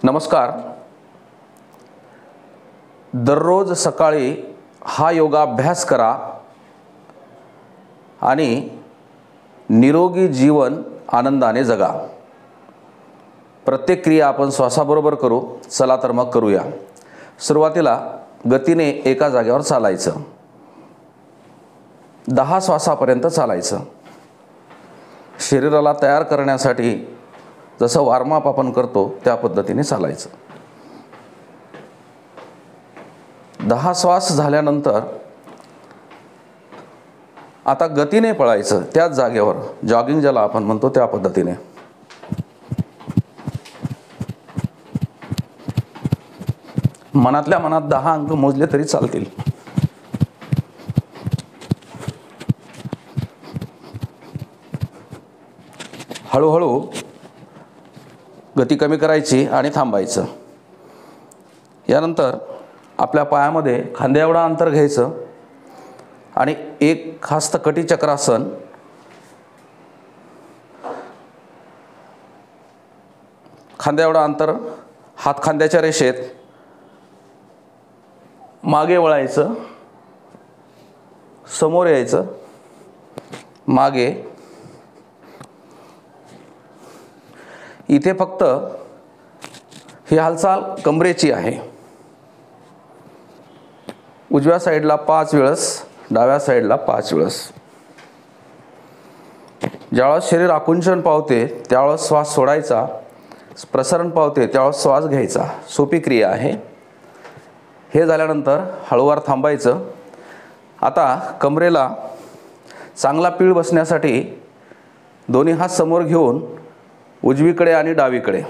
नमस्कार. दररोज सकाळी हा योगाभ्यास करा आणि निरोगी जीवन आनंदाने जगा. प्रत्येक क्रिया आपण श्वासाबरोबर करू. चला तर मग करूया. सुरुवातीला गतीने एका जागेवर चालायचं. 10 श्वासापर्यंत चालायचं. शरीराला तयार करण्यासाठी जसं वॉर्मअप आपण करतो त्या पद्धतीने चालायचं. 10 श्वास झाल्यानंतर आता गतीने पळायचं त्याच जागेवर, जॉगिंग ज्याला आपण म्हणतो त्या पद्धतीने. मनातल्या मनात 10 अंक मोजले तरी चालतील. हळूहळू गती कमी करायची आणि थांबायचं. यानंतर आपल्या पायामध्ये खांद्या एवढा अंतर घ्यायचं आणि एक हस्तकटी चक्रासन. खांद्या एवढा अंतर, हात खांद्याच्या रेषेत, मागे वळायचं, समोर यायचं, मागे. इथे फक्त ही हालचाल कमरेची आहे. उजव्या साईडला 5 वेळेस, डाव्या साईडला 5 वेळेस. ज्यावेळेस शरीर आकुंचन पावते त्यावेळेस श्वास सोडायचा, प्रसरण पावते त्यावेळेस श्वास घ्यायचा. सोपी क्रिया आहे. हे झाल्यानंतर हळूवार थांबायचं. आता कमरेला चांगला पीळ बसण्यासाठी दोन्ही हात समोर घेऊन उजवीकडे आणि डावीकडे.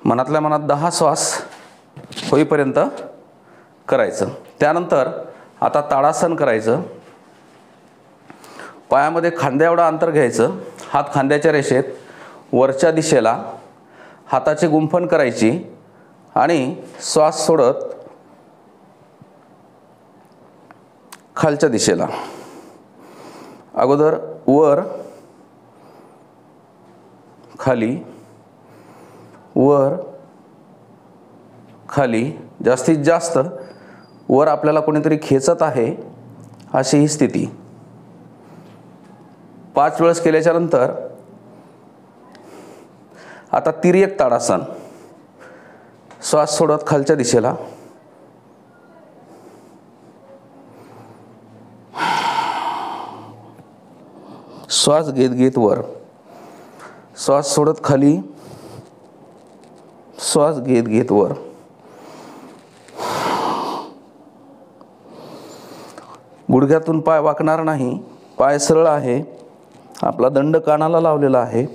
मनातल्या मनात 10 श्वास होईपर्यंत करायचं. त्यानंतर आता ताडासन करायचं. पायामध्ये खांद्या एवढा अंतर घ्यायचं. हात खांद्याच्या रेषेत, वरच्या दिशेला हाताची गुंफण करायची आणि श्वास सोडत खालच्या दिशेला. अगोदर वर, खाली, वर, खाली. जास्तीत जास्त वर आपल्याला कोणीतरी खेचत आहे अशी ही स्थिती. 5 वेळेस केल्याच्या नंतर आता तिर्यक ताडासन. श्वास सोडत खालच्या दिशेला, श्वास घेत घेत वर, श्वास सोडत खाली, श्वास घेत घेत वर. गुडघ्यातून पाय वाकणार नाही. पाय सरळ आहे. आपला दंड कानाला लावलेला आहे.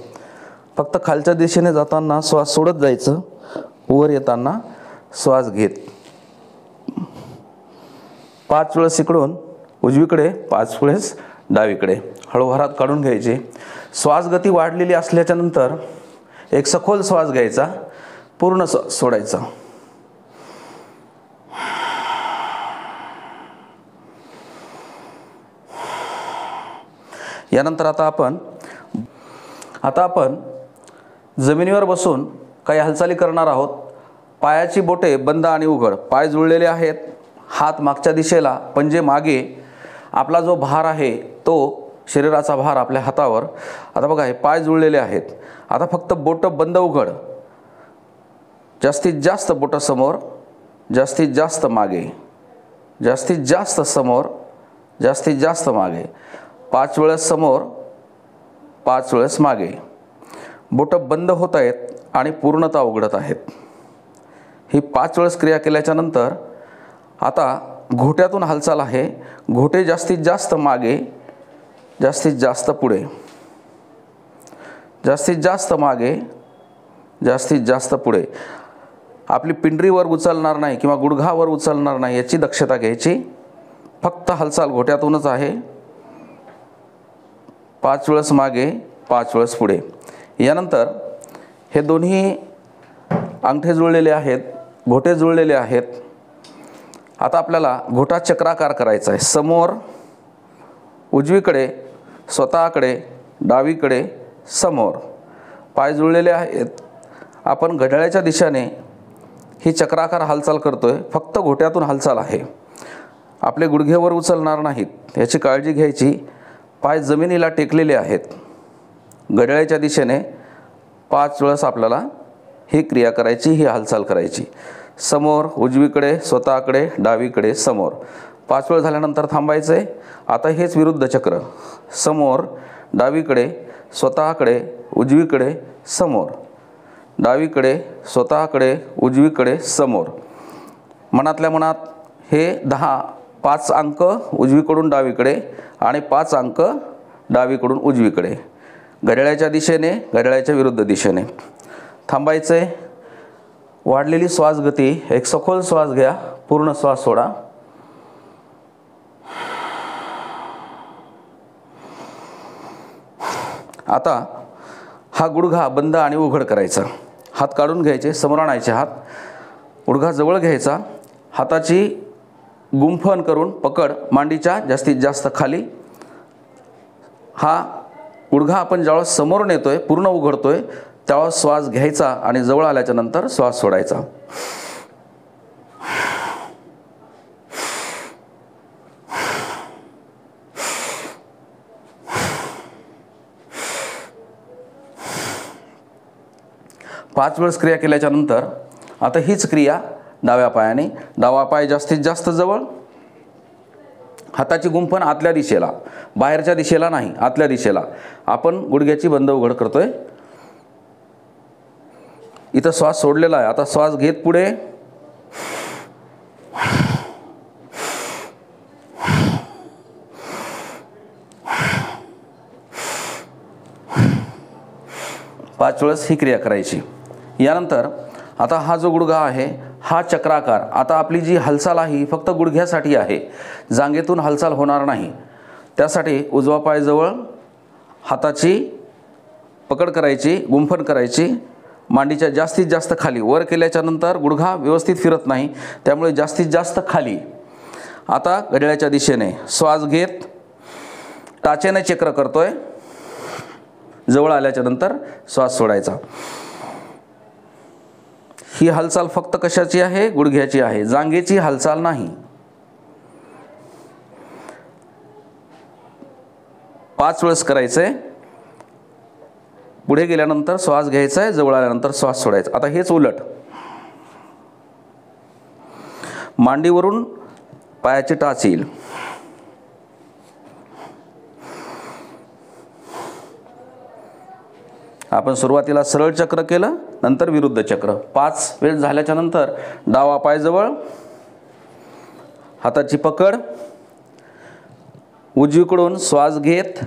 फक्त खालच्या दिशेने जाताना श्वास सोडत जायचं, वर येताना श्वास घेत. 5 वेळेस इकडून उजवीकडे, 5 वेळेस डावीकडे. हळूवारात काढून घ्यायचे. श्वास गती वाढलेली असल्याच्या नंतर एक सखोल श्वास घ्यायचा, पूर्ण सोडायचा. यानंतर आता आपण जमिनीवर बसून काही हालचाली करणार आहोत. पायाची बोटे बंद आणि उघड. पाय जुळलेले आहेत. हात मागच्या दिशेला, पंजे मागे. आपला जो भार आहे तो शरीराचा भार आपल्या हातावर. आता बघा, हे पाय जुळलेले आहेत. आता फक्त बोटं बंद उघड. जास्तीत जास्त बोटं समोर, जास्तीत जास्त मागे, जास्तीत जास्त समोर, जास्तीत जास्त मागे. 5 वेळेस समोर, 5 वेळेस मागे. बोटं बंद होत आहेत आणि पूर्णतः उघडत आहेत. ही 5 वेळेस क्रिया केल्याच्या नंतर आता घोट्यातून हालचाल आहे. घोटे जास्तीत जास्त मागे, जास्तीत जास्त पुढे, जास्तीत जास्त मागे, जास्तीत जास्त पुढे. आपली पिंडरीवर उचलणार नाही किंवा गुडघावर उचलणार नाही याची दक्षता घ्यायची. फक्त हालचाल घोट्यातूनच आहे. 5 वेळेस मागे, 5 वेळेस पुढे. यानंतर हे दोन्ही अंगठे जुळलेले आहेत, घोटे जुळलेले आहेत. आता आपल्याला घोटा चक्राकार करायचा आहे. समोर, उजवीकडे, स्वतःकडे, डावीकडे, समोर. पाय जुळलेले आहेत. आपण घड्याळाच्या दिशेने ही चक्राकार हालचाल करतोय. फक्त घोट्यातून हालचाल आहे. आपले गुडघेवर उचलणार नाहीत याची काळजी घ्यायची. पाय जमिनीला टेकलेले आहेत. घड्याळाच्या दिशेने 5 वेळेस आपल्याला ही क्रिया करायची, ही हालचाल करायची. समोर, उजवीकडे, स्वतःकडे, डावीकडे, समोर. 5 वेळ झाल्यानंतर थांबायचं आहे. आता हेच विरुद्ध चक्र. समोर, डावीकडे, स्वतःकडे, उजवीकडे, समोर. डावीकडे, स्वतःकडे, उजवीकडे, समोर. मनातल्या मनात हे 5 अंक उजवीकडून डावीकडे आणि 5 अंक डावीकडून उजवीकडे. घड्याळाच्या दिशेने, घड्याळाच्या विरुद्ध दिशेने. थांबायचं आहे. वाढलेली श्वास गती. एक सखोल श्वास घ्या, पूर्ण श्वास सोडा. आता हा गुडघा बंद आणि उघड करायचा. हात काढून घ्यायचे, समोर आणायचे हात. गुडघा जवळ घ्यायचा. हाताची गुंफण करून पकड मांडीच्या जास्तीत जास्त खाली. हा गुडघा आपण ज्यावेळेस समोर नेतोय, पूर्ण उघडतोय, त्यावेळेस श्वास घ्यायचा आणि जवळ आल्याच्या नंतर श्वास सोडायचा. पाच वेळेस क्रिया केल्याच्या नंतर आता हीच क्रिया डाव्या पायाने. डावा पाय जास्तीत जास्त जवळ. हाताची गुंफण आतल्या दिशेला, बाहेरच्या दिशेला नाही, आतल्या दिशेला. आपण गुडघ्याची बंद उघड करतोय. इथं श्वास सोडलेला आहे. आता श्वास घेत पुढे. पाच वेळेस ही क्रिया करायची. यानंतर आता हा जो गुडघा आहे हा चक्राकार. आता आपली जी हालचाल आहे ही फक्त गुडघ्यासाठी आहे, जांघेतून हालचाल होणार नाही. त्यासाठी उजवा पाय जवळ, हाताची पकड करायची, गुंफण करायची, मांडीच्या जास्तीत जास्त खाली. वर केल्याच्या नंतर गुडघा व्यवस्थित फिरत नाही, त्यामुळे जास्तीत जास्त खाली. आता घड्याळाच्या दिशेने श्वास घेत टाचेने चक्र करतोय. जवळ आल्याच्या नंतर श्वास सोडायचा. ही हालचाल फक्त कशाची आहे? गुडघ्याची आहे, जांघेची हालचाल नाही. 5 वेळेस करायचंय. पुढे गेल्यानंतर श्वास घ्यायचा आहे, जवळ आल्यानंतर श्वास सोडायचा. आता हेच उलट. मांडीवरून पायाची टाच येईल. आपण सुरुवातीला सरळ चक्र केलं, नंतर विरुद्ध चक्र. 5 वेळ झाल्याच्या नंतर डावा पाय जवळ, हाताची पकड, उजवीकडून श्वास घेत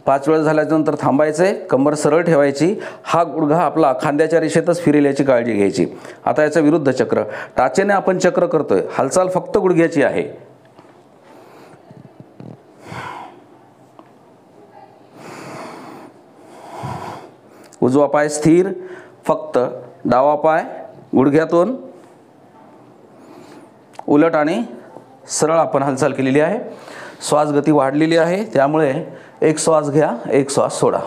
पाच वेळ झाल्यानंतर थांबायचे. कंबर सरळ ठेवायची. हा गुडघा आपला खांद्याच्या रेषेतच फिरेल याची काळजी घ्यायची. आता याचं विरुद्ध चक्र. टाचेने आपण चक्र करतोय, हालचाल फक्त गुडघ्याची आहे. उजवा पाय स्थिर, फक्त डावा पाय गुडघ्यातून उलट आणि सरळ आपण हालचाल केलेली आहे. श्वास गती वाढलेली आहे, त्यामुळे एक श्वास घ्या, एक श्वास सोडा.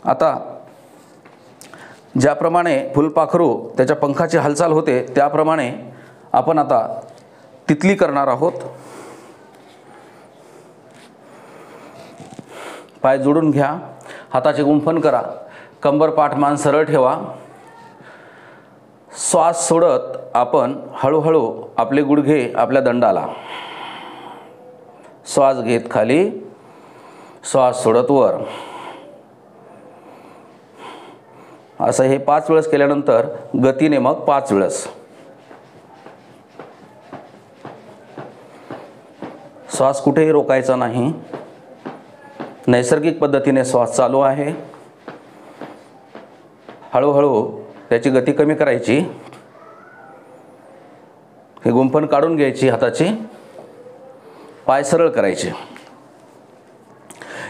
आता ज्याप्रमाणे फुलपाखरू त्याच्या पंखाची हालचाल होते, त्याप्रमाणे आपण आता तितली करणार आहोत. पाय जोडून घ्या, हाताचे गुंफण करा, कंबर पाठ मान सरळ ठेवा. श्वास सोडत आपण हळूहळू आपले गुडघे आपल्या दंडाला. श्वास घेत खाली, श्वास सोडत वर. असं हे 5 वेळेस केल्यानंतर गतीने मग 5 वेळेस. श्वास कुठेही रोकायचा नाही. नैसर्गिक पद्धतीने श्वास चालू आहे. हळूहळू त्याची गती कमी करायची. हे गुंफण काढून घ्यायची हाताची, पाय सरळ करायचे.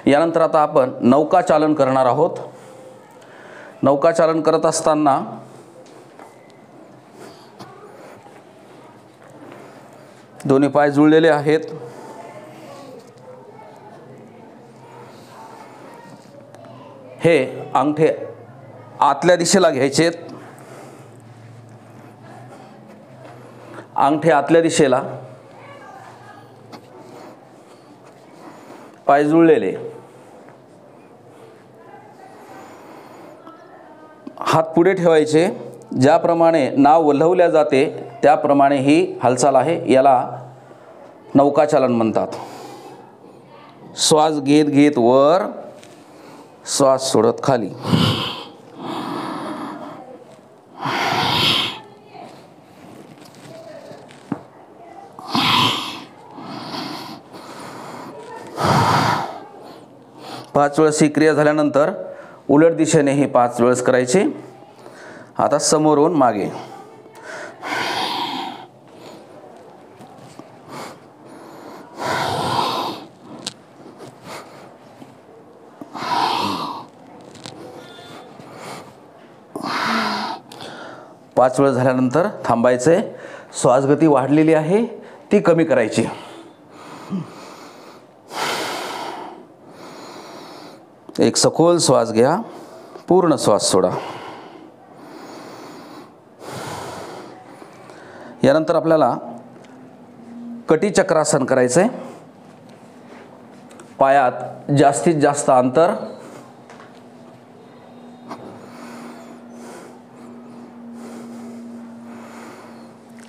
यानंतर आता आपण नौकाचालन करणार आहोत. नौकाचालन करत असताना दोन्ही पाय जुळलेले आहेत. हे अंगठे आतल्या दिशेला घ्यायचेत. अंगठे आतल्या दिशेला, पाय जुळलेले. हात पुढे ठेवायचे. ज्याप्रमाणे नाव वल्हवल्या जाते त्याप्रमाणे ही हालचाल आहे. याला नौकाचालन म्हणतात. श्वास घेत घेत वर, श्वास सोडत खाली. पाच वेळेस ही क्रिया झाल्यानंतर उलट दिशेने ही 5 वेळेस करायची. आता समोरून मागे. पाच वेळेस झाल्यानंतर थांबायचे. श्वासगती वाढलेली आहे ती कमी करायची. एक सखोल श्वास घ्या, पूर्ण श्वास सोडा. यानंतर आपल्याला कटिचक्रासन करायचे. पायात जास्तीत जास्त अंतर,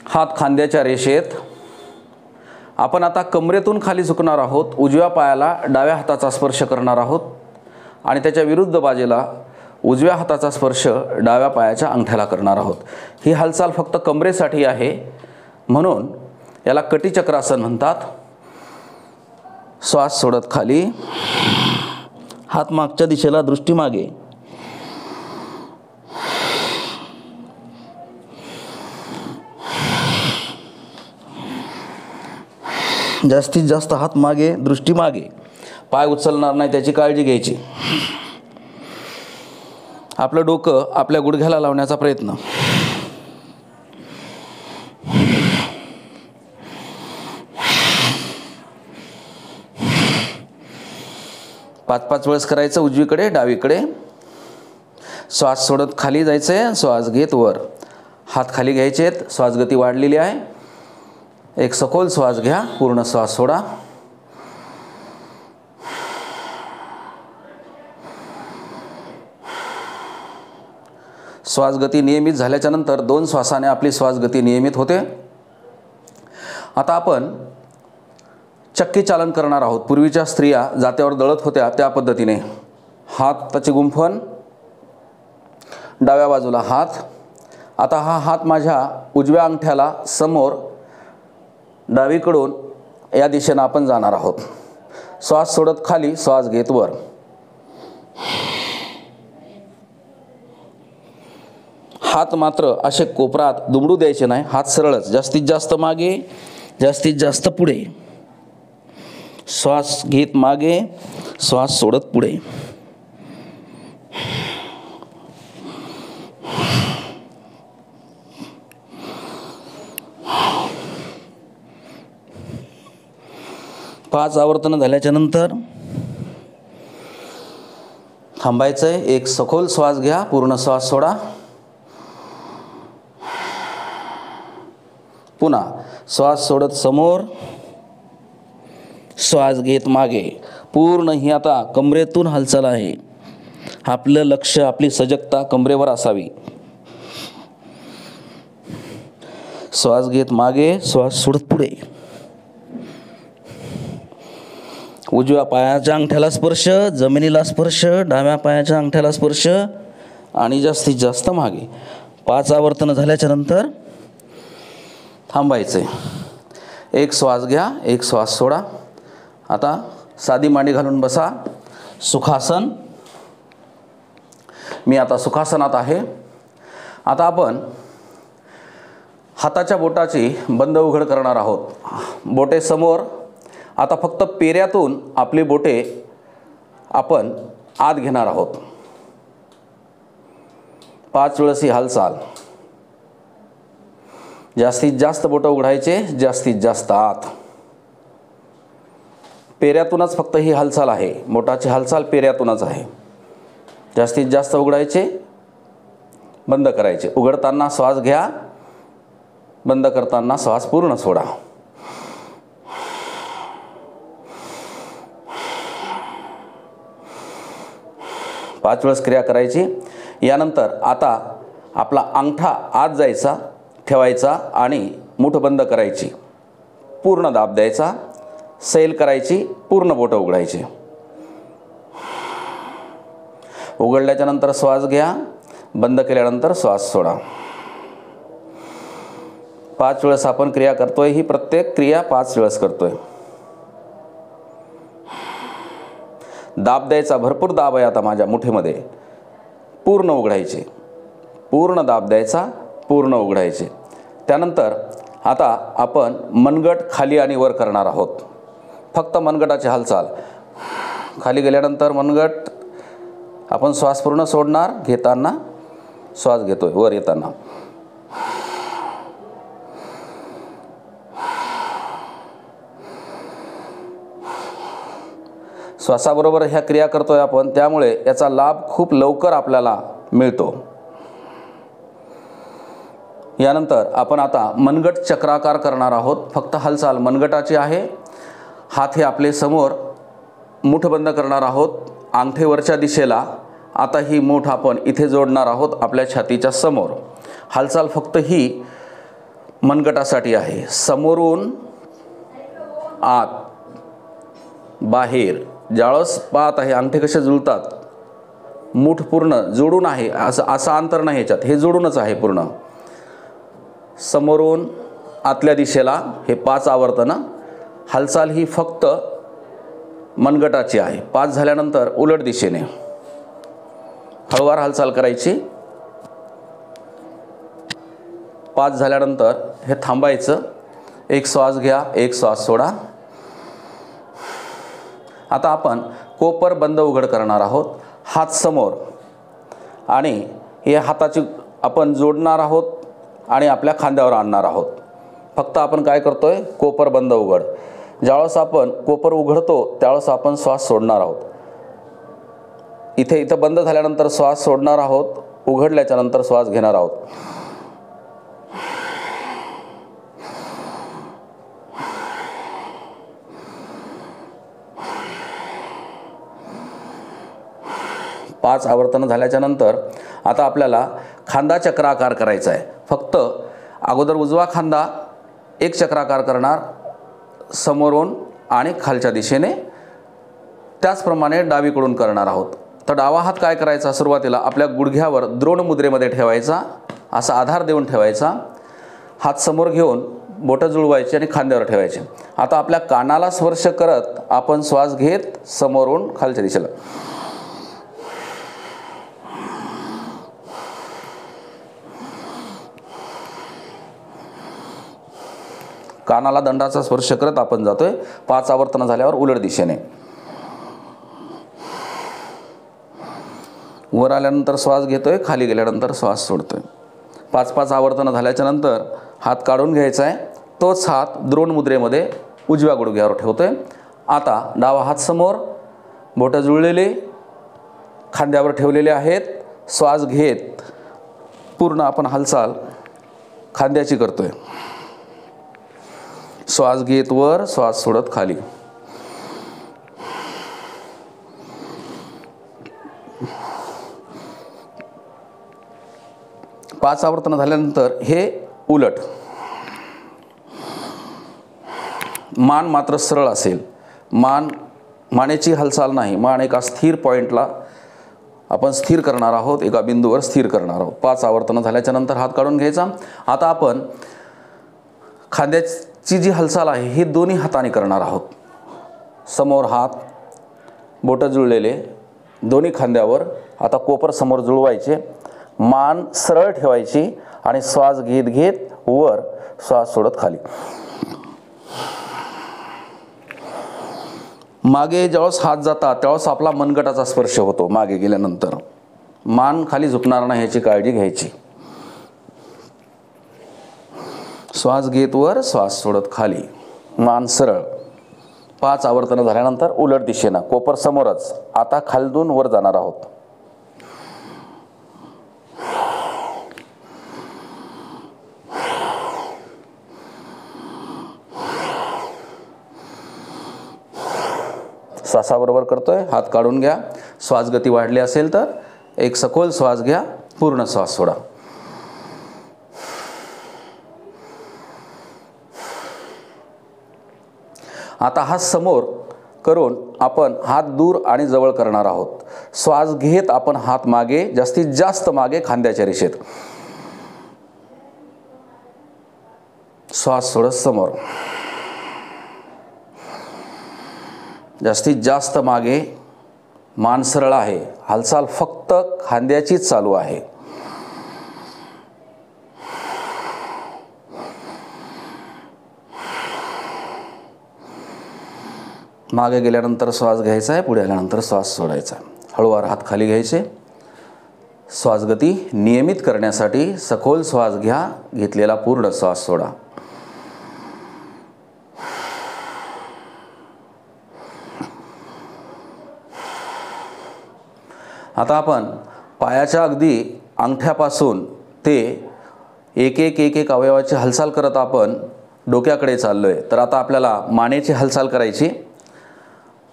हात खांद्याच्या रेषेत. आपण आता कमरेतून खाली झुकणार आहोत. उजव्या पायाला डाव्या हाताचा स्पर्श करणार आहोत आणि त्याच्या विरुद्ध बाजूला उजव्या हाताचा स्पर्श डाव्या पायाच्या अंगठ्याला करणार आहोत. ही हालचाल फक्त कमरेसाठी आहे, म्हणून याला कटिचक्रासन म्हणतात. श्वास सोडत खाली, हात मागच्या दिशेला, दृष्टी मागे. जास्तीत जास्त हात मागे, दृष्टी मागे. पाय उचलणार नाही त्याची काळजी घ्यायची. आपलं डोकं आपल्या गुडघ्याला लावण्याचा प्रयत्न. पाच वेळेस करायचं. उजवीकडे, डावीकडे. श्वास सोडत खाली जायचे. श्वास घेत वर, हात खाली घ्यायचेत. श्वासगती वाढलेली आहे. एक सखोल श्वास घ्या, पूर्ण श्वास सोडा. श्वासगती नियमित झाल्याच्या नंतर 2 श्वासाने आपली श्वासगती नियमित होते. आता आपण चक्की चालन करणार आहोत. पूर्वीच्या स्त्रिया जात्यावर दळत होत्या त्या पद्धतीने. हाताचे गुंफण, डाव्या बाजूला हात. आता हा हात माझ्या उजव्या अंगठ्याला समोर, डावीकडून या दिशेनं आपण जाणार आहोत. श्वास सोडत खाली, श्वास घेत वर. हात मात्र असे कोपरात दुमडू द्यायचे नाही. हात सरळच, जास्तीत जास्त मागे, जास्तीत जास्त पुढे. श्वास घेत मागे, श्वास सोडत पुढे. पाच आवर्तन झाल्याच्या नंतर थांबायचंय. एक सखोल श्वास घ्या, पूर्ण श्वास सोडा. पुन्हा श्वास सोडत समोर, श्वास घेत मागे. पूर्ण ही आता कमरेतून हालचाल आहे. आपलं लक्ष, आपली सजगता कमरेवर असावी. श्वास घेत मागे, श्वास सोडत पुढे. उजव्या पायाच्या अंगठ्याला स्पर्श, जमिनीला स्पर्श, डाव्या पायाच्या अंगठ्याला स्पर्श आणि जास्तीत जास्त मागे. 5 आवर्तन झाल्याच्या नंतर थांबायचे. एक श्वास घ्या, एक श्वास सोडा. आता साधी मांडी घालून बसा. सुखासन. मी आता सुखासनात आहे. आता आपण हाताच्या बोटाची बंद उघड करणार आहोत. बोटे समोर. आता फक्त पेऱ्यातून आपली बोटे आपण आत घेणार आहोत. 5 वेळेस ही हालचाल. जास्तीत जास्त बोटं उघडायचे, जास्तीत जास्त आत. पेऱ्यातूनच फक्त ही हालचाल आहे. बोटाची हालचाल पेऱ्यातूनच आहे. जास्तीत जास्त उघडायचे, बंद करायचे. उघडताना श्वास घ्या, बंद करताना श्वास पूर्ण सोडा. पाच वेळेस क्रिया करायची. यानंतर आता आपला अंगठा आत जायचा, ठेवायचा आणि मूठ बंद करायची. पूर्ण दाब द्यायचा. सैल करायची. पूर्ण बोटं उघडायची. उघडल्याच्या नंतर श्वास घ्या, बंद केल्यानंतर श्वास सोडा. 5 वेळेस आपण क्रिया करतोय. ही प्रत्येक क्रिया 5 वेळेस करतोय. दाब द्यायचा. भरपूर दाब आहे आता माझ्या मुठीमध्ये. पूर्ण उघडायचे. पूर्ण दाब द्यायचा, पूर्ण उघडायचे. त्यानंतर आता आपण मनगट खाली आणि वर करणार आहोत. फक्त मनगटाची हालचाल. खाली गेल्यानंतर मनगट आपण श्वास पूर्ण सोडणार. घेताना श्वास घेतोय, वर येताना. श्वासाबरोबर ह्या क्रिया करतोय आपण, त्यामुळे याचा लाभ खूप लवकर आपल्याला मिळतो. यानंतर आपण आता मनगट चक्राकार करणार आहोत. फक्त हालचाल मनगटाची आहे. हात हे आपले समोर. मूठ बंद करणार आहोत अंगठेवरच्या दिशेला. आता ही मूठ आपण इथे जोडणार आहोत आपल्या छातीच्या समोर. हालचाल फक्त ही मनगटासाठी आहे. समोरून आत, बाहेर. ज्यावेळेस पाहत आहे अंगठे कसे जुळतात, मूठ पूर्ण जोडून आहे. असं अंतर नाही ह्याच्यात, हे जोडूनच आहे पूर्ण. समोरून आतल्या दिशेला हे 5 आवर्तनं. हालचाल ही फक्त मनगटाची आहे. 5 झाल्यानंतर उलट दिशेने हळूवार हालचाल करायची. 5 झाल्यानंतर हे थांबायचं. एक श्वास घ्या, एक श्वास सोडा. आता आपण कोपर बंद उघड करणार आहोत. हात समोर आणि हे हाताची आपण जोडणार आहोत आणि आपल्या खांद्यावर आणणार आहोत. फक्त आपण काय करतोय, कोपर बंद उघड. ज्यावेळेस आपण कोपर उघडतो त्यावेळेस आपण श्वास सोडणार आहोत. इथं बंद झाल्यानंतर श्वास सोडणार आहोत. उघडल्याच्या नंतर श्वास घेणार आहोत. पाच आवर्तन झाल्याच्या नंतर आता आपल्याला खांदा चक्राकार करायचा आहे. फक्त अगोदर उजवा खांदा एक चक्राकार करणार समोरून आणि खालच्या दिशेने. त्याचप्रमाणे डावीकडून करणार आहोत. तर डावा हात काय करायचा, सुरुवातीला आपल्या गुडघ्यावर द्रोण मुद्रेमध्ये ठेवायचा. असा आधार देऊन ठेवायचा. हात समोर घेऊन बोटं जुळवायची आणि खांद्यावर ठेवायचे. आता आपल्या कानाला स्पर्श करत आपण श्वास घेत समोरून खालच्या दिशेला. कानाला दंडाचा स्पर्श करत आपण जातोय. 5 आवर्तन झाल्यावर उलट दिशेने. वर आल्यानंतर श्वास घेतोय, खाली गेल्यानंतर श्वास सोडतोय. 5-5 आवर्तन झाल्याच्या नंतर हात काढून घ्यायचा आहे. तोच हात द्रोण मुद्रेमध्ये उजव्या गुडघ्यावर ठेवतोय. आता डावा हात समोर, बोटं जुळलेले खांद्यावर ठेवलेले आहेत. श्वास घेत पूर्ण आपण हालचाल खांद्याची करतोय. श्वास घेत वर, श्वास सोडत खाली. पाच आवर्तन झाल्यानंतर हे उलट. मान मात्र सरळ असेल. मानेची हालचाल नाही. मान एका स्थिर पॉईंटला आपण स्थिर करणार आहोत. एका बिंदूवर स्थिर करणार आहोत. 5 आवर्तन झाल्याच्या नंतर हात काढून घ्यायचा. आता आपण खांद्याची जी हालचाल आहे ही दोन्ही हाताने करणार आहोत. समोर हात, बोटं जुळलेले दोन्ही खांद्यावर. आता कोपर समोर जुळवायचे. मान सरळ ठेवायची आणि श्वास घेत घेत वर, श्वास सोडत खाली. मागे ज्यावेळेस हात जातात त्यावेळेस आपला मनगटाचा स्पर्श होतो. मागे गेल्यानंतर मान खाली झुकणार नाही याची काळजी घ्यायची. श्वास घेत वर, श्वास सोडत खाली, मान सरळ. 5 आवर्तनं झाल्यानंतर उलट दिशेनं, कोपर समोरच. आता खालून वर जाणार आहोत. श्वासाबरोबर करतोय. हात काढून घ्या. श्वास गती वाढली असेल तर एक सखोल श्वास घ्या, पूर्ण श्वास सोडा. आता हात समोर करून आपण हात दूर आणि जवळ करणार आहोत. श्वास घेत आपण हात मागे, जास्तीत जास्त मागे खांद्याच्या रेषेत. श्वास सोडत समोर, जास्तीत जास्त मागे. मान सरळ आहे. हालचाल फक्त खांद्याचीच चालू आहे. मागे गेल्यानंतर श्वास घ्यायचा आहे, पुढे आल्यानंतर श्वास सोडायचा. हळूवार हात खाली घ्यायचे. श्वास गती नियमित करण्यासाठी सखोल श्वास घ्या, घेतलेला पूर्ण श्वास सोडा. आता आपण पायाच्या अगदी अंगठ्यापासून ते एक एक अवयवाची हालचाल करत आपण डोक्याकडे चाललोय. तर आता आपल्याला मानेची हालचाल करायची.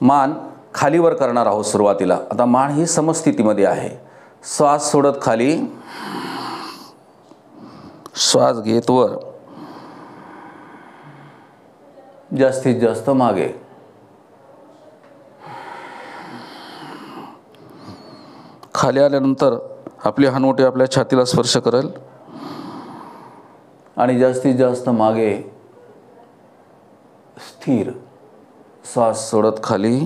मान खालीवर करणार आहोत सुरुवातीला. आता मान ही समस्थितीमध्ये आहे. श्वास सोडत खाली, श्वास घेत वर, जास्तीत जास्त मागे. खाली आल्यानंतर आपली हनुवटी आपल्या छातीला स्पर्श करेल आणि जास्तीत जास्त मागे स्थिर. श्वास सोडत खाली,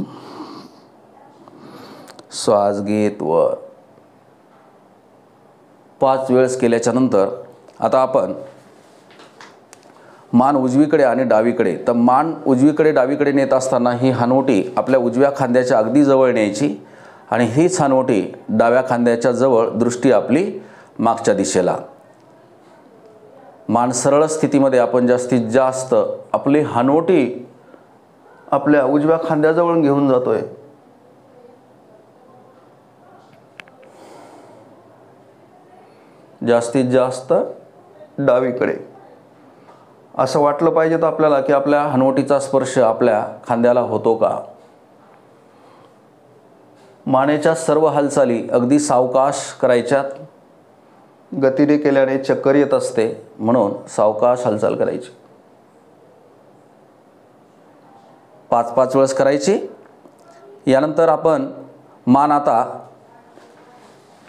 श्वास घेत वर. 5 वेळेस केल्याच्या नंतर आता आपण मान उजवीकडे आणि डावीकडे. तर मान उजवीकडे डावीकडे नेत असताना ही हनुवटी आपल्या उजव्या खांद्याच्या अगदी जवळ न्यायची आणि हीच हनुवटी डाव्या खांद्याच्या जवळ, दृष्टी आपली मागच्या दिशेला. मान सरळ स्थितीमध्ये आपण जास्तीत जास्त आपली हनुवटी आपल्या उजव्या खांद्याजवळ घेऊन जातोय. जास्तीत जास्त डावीकडे. असं वाटलं पाहिजे तर आपल्याला की आपल्या हनुवटीचा स्पर्श आपल्या खांद्याला होतो का. मानेच्या सर्व हालचाली अगदी सावकाश करायच्यात. गतीने केल्याने चक्कर येत असते, म्हणून सावकाश हालचाल करायची. 5-5 वेळेस करायची. यानंतर आपण मान आता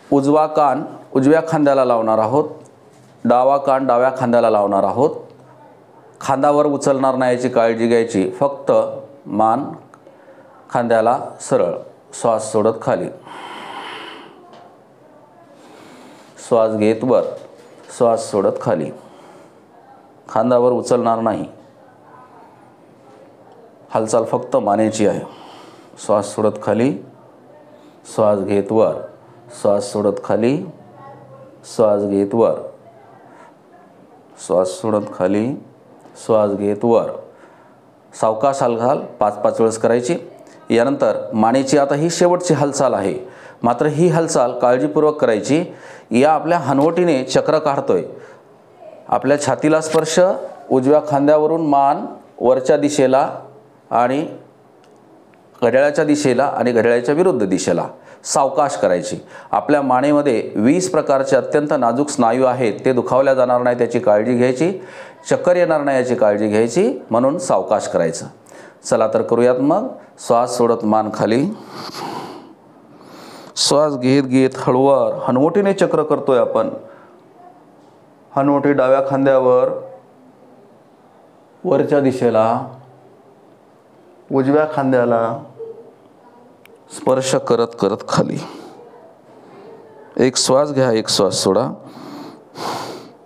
उजवा कान उजव्या खांद्याला लावणार आहोत, डावा कान डाव्या खांद्याला लावणार आहोत. खांद्यावर उचलणार नाही याची काळजी घ्यायची. फक्त मान खांद्याला सरळ. श्वास सोडत खाली, श्वास घेत वर, श्वास सोडत खाली. खांद्यावर उचलणार नाही. हालचाल फक्त मानेची आहे. श्वास सोडत खाली, श्वास घेत वर, श्वास सोडत खाली, श्वास घेत वर, श्वास सोडत खाली, श्वास घेत वर. सावकाश हालचाल 5-5 वेळेस करायची. यानंतर मानेची आता ही शेवटची हालचाल आहे. मात्र ही हालचाल काळजीपूर्वक करायची. या आपल्या हनुवटीने चक्र काढतोय. आपल्या छातीला स्पर्श, उजव्या खांद्यावरून मान वरच्या दिशेला आणि घड्याळाच्या दिशेला आणि घड्याळाच्या विरुद्ध दिशेला सावकाश करायची. आपल्या मानेमध्ये 20 प्रकारचे अत्यंत नाजूक स्नायू आहेत. ते दुखावल्या जाणार नाही त्याची काळजी घ्यायची. चक्कर येणार नाही याची काळजी घ्यायची, म्हणून सावकाश करायचं. चला तर करूयात मग. श्वास सोडत मान खाली, श्वास घेत घेत हळूवार हनुवटीने चक्र करतोय आपण. हनुवटी डाव्या खांद्यावर वरच्या दिशेला, उजव्या खांद्याला स्पर्श करत करत खाली. एक श्वास घ्या, एक श्वास सोडा.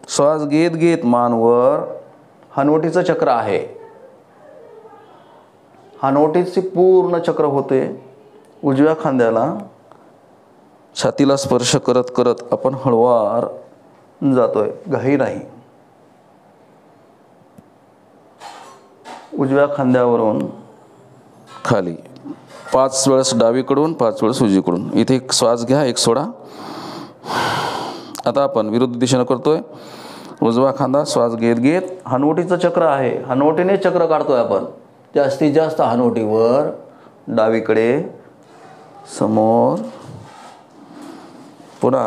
श्वास घेत घेत मान वर. हनुवटीचं चक्र आहे. हनुवटीचे पूर्ण चक्र होते. उजव्या खांद्याला छातीला स्पर्श करत करत आपण हळूवार जातोय, घाई नाही. उजव्या खांद्यावरून खाली 5 वेळेस डावीकडून, 5 वेळेस उजवीकडून. इथे एक श्वास घ्या, एक सोडा. आता आपण विरुद्ध दिशेनं करतोय. उजवा खांदा श्वास घेत घेत हनुवटीचं चक्र आहे. हनुवटीने चक्र काढतोय आपण. जास्तीत जास्त हनुवटीवर, डावीकडे, समोर. पुन्हा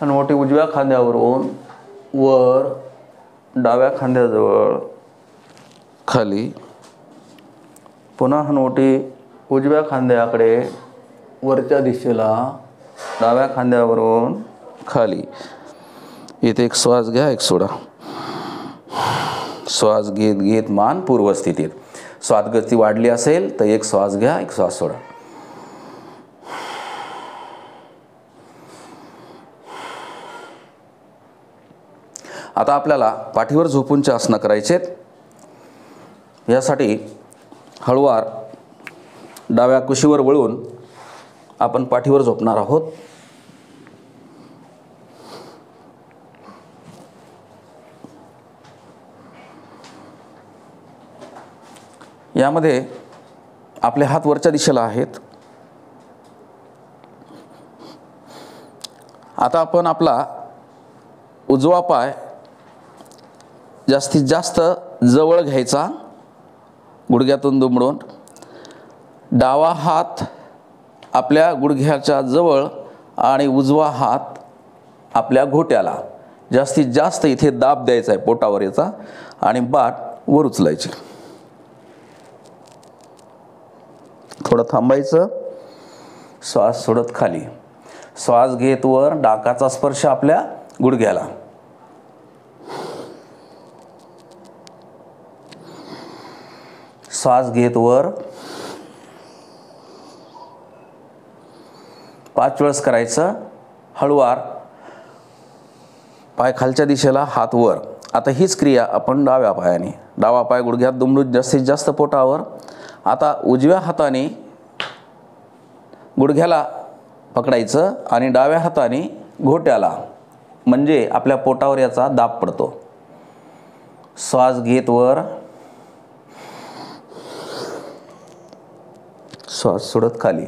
हनुवटी उजव्या खांद्यावरून वर, डाव्या खांद्याजवळ, खाली. पुन्हा हनुवटी उजव्या खांद्याकडे, वरच्या दिशेला, डाव्या खांद्यावरून खाली. इथे एक श्वास घ्या, एक सोडा. श्वास घेत घेत मान पूर्वस्थितीत. श्वासगती वाढली असेल तर एक श्वास घ्या, एक श्वास सोडा. आता आपल्याला पाठीवर झोपूनचे आसनं करायचेत. यासाठी हळूवार डाव्या कुशीवर वळून आपण पाठीवर झोपणार आहोत. यामध्ये आपले हात वरच्या दिशेला आहेत. आता आपण आपला उजवा पाय जास्तीत जास्त जवळ घ्यायचा, गुडघ्यातून दुमडून. डावा हात आपल्या गुडघ्याच्या जवळ आणि उजवा हात आपल्या घोट्याला. जास्तीत जास्त इथे दाब द्यायचा आहे पोटावर याचा, आणि पाठ वर उचलायची. थोडं थांबायचं. श्वास सोडत खाली. श्वास घेत वर, नाकाचा स्पर्श आपल्या गुडघ्याला. श्वास घेत वर. 5 वेळेस करायचं. हळूवार पाय खालच्या दिशेला, हात वर. आता हीच क्रिया आपण डाव्या पायाने. डावा पाय गुडघ्यात दुमडून जास्तीत जास्त पोटावर. आता उजव्या हाताने गुडघ्याला पकडायचं आणि डाव्या हाताने घोट्याला, म्हणजे आपल्या पोटावर याचा दाब पडतो. श्वास घेत वर. श्वास सोडत खाली.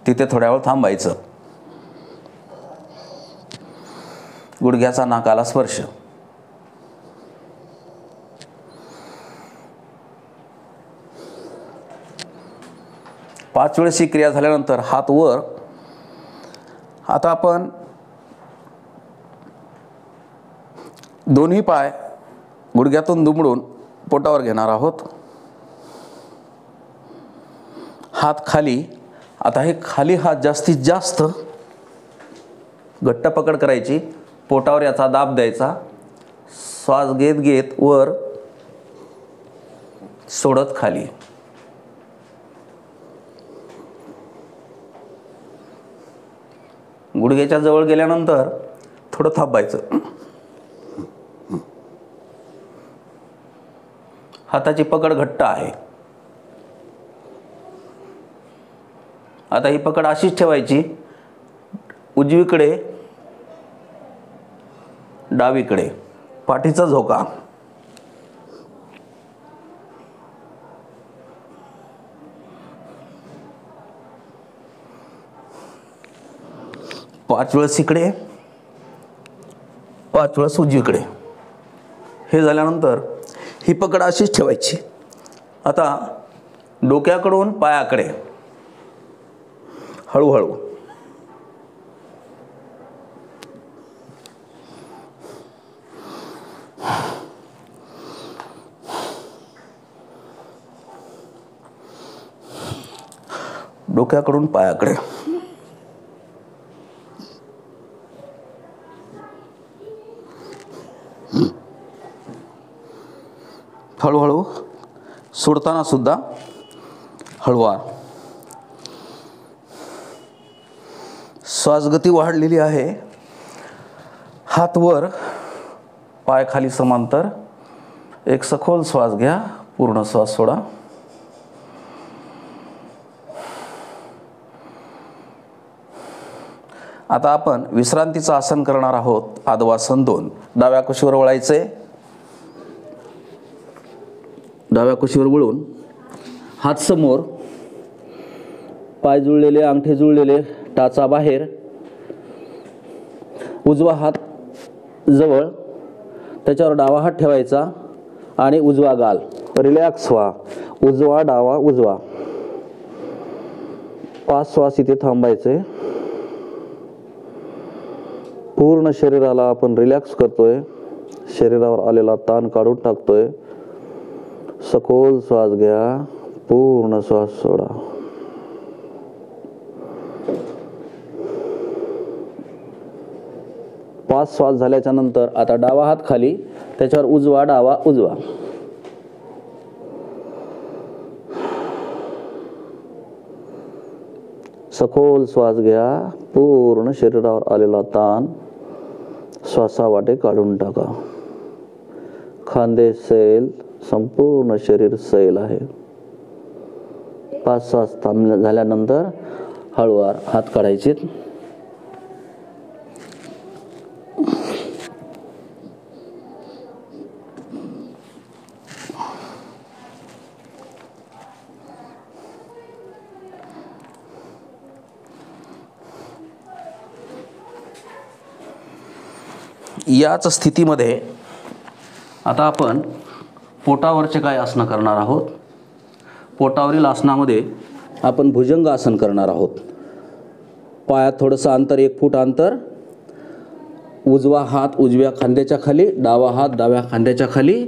तिथे थोड्या वेळ थांबायचं. गुडघ्याचा नाकाला स्पर्श. पाच वेळेस ही क्रिया झाल्यानंतर हात वर. आता आपण दोन्ही पाय गुडघ्यातून दुमडून पोटावर घेणार आहोत. हात खाली. आता हे खाली हात जास्तीत जास्त घट्ट पकड करायची. पोटावर याचा दाब द्यायचा. श्वास घेत घेत वर, सोडत खाली. गुडघ्याच्या जवळ गेल्यानंतर थोडं थांबायचं. हाताची पकड घट्ट आहे. आता ही पकड अशीच ठेवायची. उजवीकडे, डावीकडे. पाठीचा झोका. पाच वेळेस इकडे, 5 वेळेस उजवीकडे. हे झाल्यानंतर ही पकड अशीच ठेवायची. आता डोक्याकडून पायाकडे हळूहळू. डोक्याकडून पायाकडे. हळूहळू. सोडताना सुद्धा हळूवार. श्वासगती वाढलेली आहे. हात वर, पाय खाली समांतर. एक सखोल श्वास घ्या, पूर्ण श्वास सोडा. आता आपण विश्रांतीचं आसन करणार आहोत. आदवासन 2. डाव्या कुशीवर वळायचे. डाव्या कुशीवर वळून हात समोर, पाय जुळलेले, अंगठे जुळलेले, टाचा बाहेर. उजवा हात जवळ, त्याच्यावर डावा हात ठेवायचा आणि उजवा गाल. रिलॅक्स व्हा. उजवा, डावा, उजवा. 5 श्वास इथे थांबायचे. पूर्ण शरीराला आपण रिलॅक्स करतोय. शरीरावर आलेला ताण काढून टाकतोय. सखोल श्वास घ्या, पूर्ण श्वास सोडा. पाच श्वास झाल्याच्या नंतर आता डावा हात खाली, त्याच्यावर उजवा, डावा, उजवा. सखोल श्वास घ्या. पूर्ण शरीरावर आलेला ताण श्वासावाटे काढून टाका. खांदे सैल, संपूर्ण शरीर सैल आहे. 5 श्वास झाल्यानंतर हळूवार हात काढायचे. याच स्थितीमध्ये आता आपण पोटावरचे काय आसनं करणार आहोत. पोटावरील आसनामध्ये आपण भुजंग आसन करणार आहोत. पायात थोडंसं अंतर, 1 फूट अंतर. उजवा हात उजव्या खांद्याच्या खाली, डावा हात डाव्या खांद्याच्या खाली.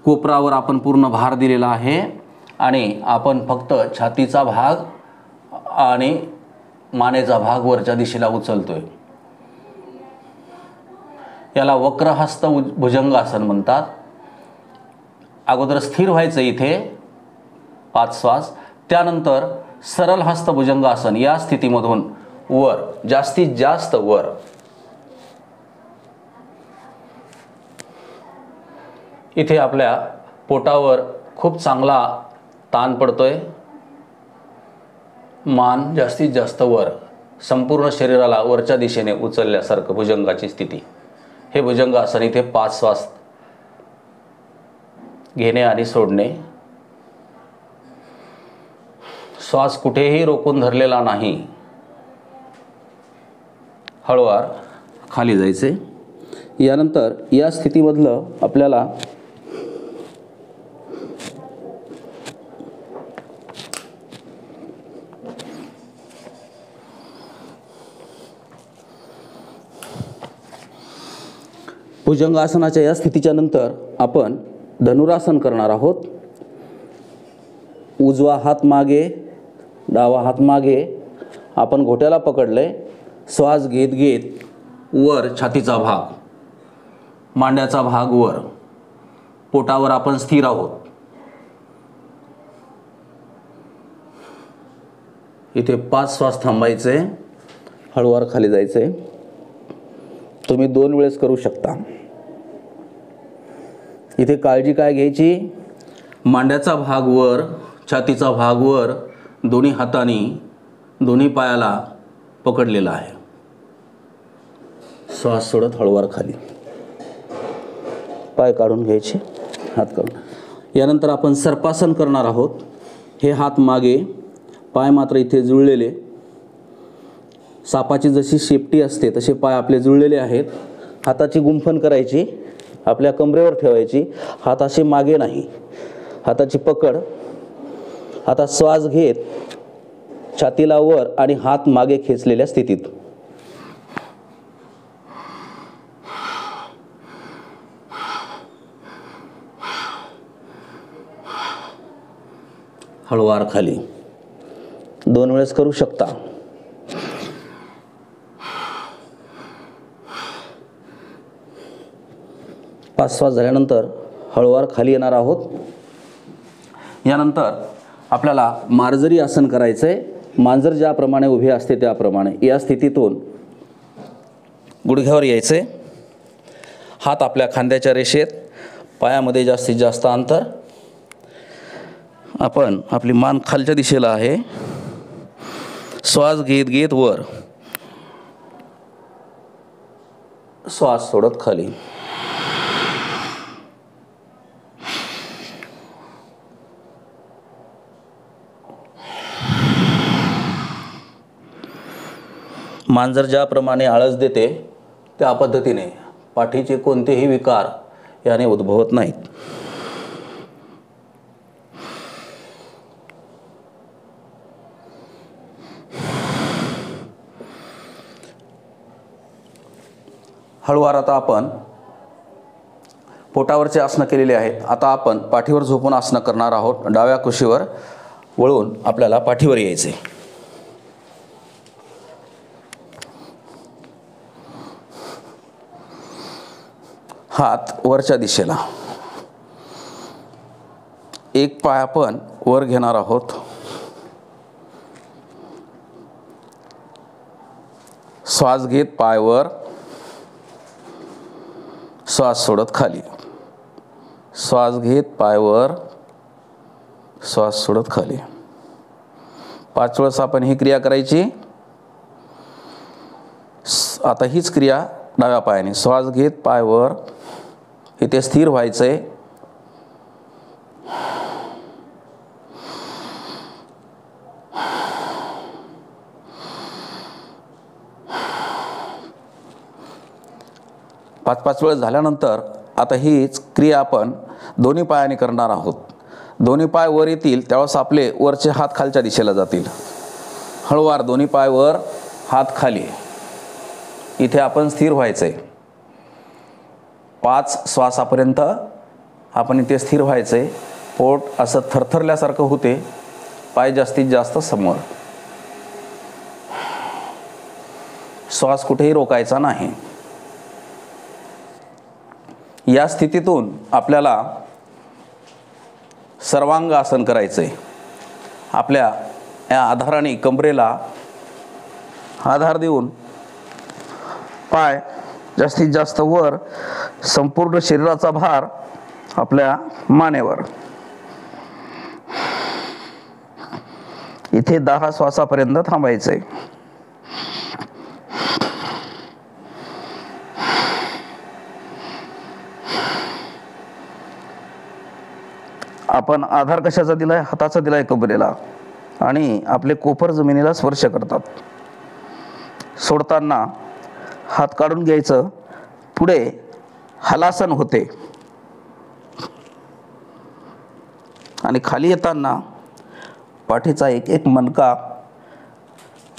कोपरावर आपण पूर्ण भार दिलेला आहे आणि आपण फक्त छातीचा भाग आणि मानेचा भाग वरच्या दिशेला उचलतोय. याला वक्रहस्त भुजंगासन म्हणतात. अगोदर स्थिर व्हायचं इथे 5 श्वास. त्यानंतर सरळ हस्त भुजंगासन. या स्थितीमधून वर, जास्तीत जास्त वर. इथे आपल्या पोटावर खूप चांगला ताण पडतोय. मान जास्तीत जास्त वर, संपूर्ण शरीराला वरच्या दिशेने उचलल्यासारखं भुजंगाची स्थिती. हे भुजंगासन इथे 5 श्वास घेणे आणि सोडणे. श्वास कुठेही रोखून धरलेला नाही. हळूवार खाली जायचे. यानंतर या स्थितीमधलं आपल्याला भुजंगासनाच्या या स्थितीच्या नंतर आपण धनुरासन करणार आहोत. उजवा हात मागे, डावा हात मागे. आपण घोट्याला पकडले. श्वास घेत घेत वर छातीचा भाग, मांड्याचा भाग वर. पोटावर आपण स्थिर आहोत. इथे 5 श्वास थांबायचे. हळूवार खाली जायचे. तुम्ही 2 वेळेस करू शकता. इथे काळजी काय घ्यायची, मांड्याचा भाग वर, छातीचा भाग वर, दोन्ही हातांनी दोन्ही पायाला पकडलेला आहे. श्वास सोडत हळूवार खाली. पाय काढून घ्यायचे, हात काढून. यानंतर आपण सर्पासन करणार आहोत. हे हात मागे, पाय मात्र इथे जुळलेले. सापाची जशी शेपटी असते तसे पाय आपले जुळलेले आहेत. हाताची गुंफण करायची, आपल्या कमरेवर ठेवायची. हात असे मागे नाही. हाताची पकड. आता श्वास घेत छातीला वर आणि हात मागे खेचलेल्या स्थितीत. हळूवार खाली. 2 वेळेस करू शकता. पाच श्वास झाल्यानंतर हळूवार खाली येणार आहोत. यानंतर आपल्याला मार्जरी आसन करायचं आहे. मांजर ज्याप्रमाणे उभे असते त्याप्रमाणे. या स्थितीतून गुडघ्यावर यायचे, हात आपल्या खांद्याच्या रेषेत, पायामध्ये जास्तीत जास्त अंतर. आपण आपली मान खालच्या दिशेला आहे. श्वास घेत घेत वर, श्वास सोडत खाली. मांजर ज्याप्रमाणे आळस देते त्या पद्धतीने पाठीचे कोणतेही विकार याने उद्भवत नाहीत. हळूवार आता आपण पोटावरचे आसनं केलेले आहेत. आता आपण पाठीवर झोपून आसनं करणार आहोत. डाव्या कुशीवर वळून आपल्याला पाठीवर यायचे. हात वरच्या दिशेला, एक पाय आपण वर घेणार आहोत. श्वास घेत पाय वर, श्वास सोडत खाली. श्वास घेत पाय वर, श्वास सोडत खाली. 5 वेळेस आपण ही क्रिया करायची. आता हीच क्रिया डाव्या पायाने. श्वास घेत पाय वर, इथे स्थिर व्हायचंय. पाच वेळेस झाल्यानंतर आता हीच क्रिया आपण दोन्ही पायाने करणार आहोत. दोन्ही पाय वर येतील त्यावेळेस आपले वरचे हात खालच्या दिशेला जातील. हळूवार दोन्ही पाय वर, हात खाली. इथे आपण स्थिर व्हायचंय. 5 श्वासापर्यंत आपण इथे स्थिर व्हायचंय. पोट असं थरथरल्यासारखं होते. पाय जास्तीत जास्त समोर. श्वास कुठेही रोकायचा नाही. या स्थितीतून आपल्याला सर्वांग आसन करायचंय. आपल्या या आधाराने कमरेला आधार देऊन पाय जास्तीत जास्त वर, संपूर्ण शरीराचा भार आपल्या मानेवर. इथे 10 श्वासापर्यंत थांबायचंय. आपण आधार कशाचा दिलाय? हाताचा दिलाय कमरेला, आणि आपले कोपर जमिनीला स्पर्श करतात. सोडताना हात काढून घ्यायचं. पुढे हलासन होते आणि खाली येताना पाठीचा एक एक मणका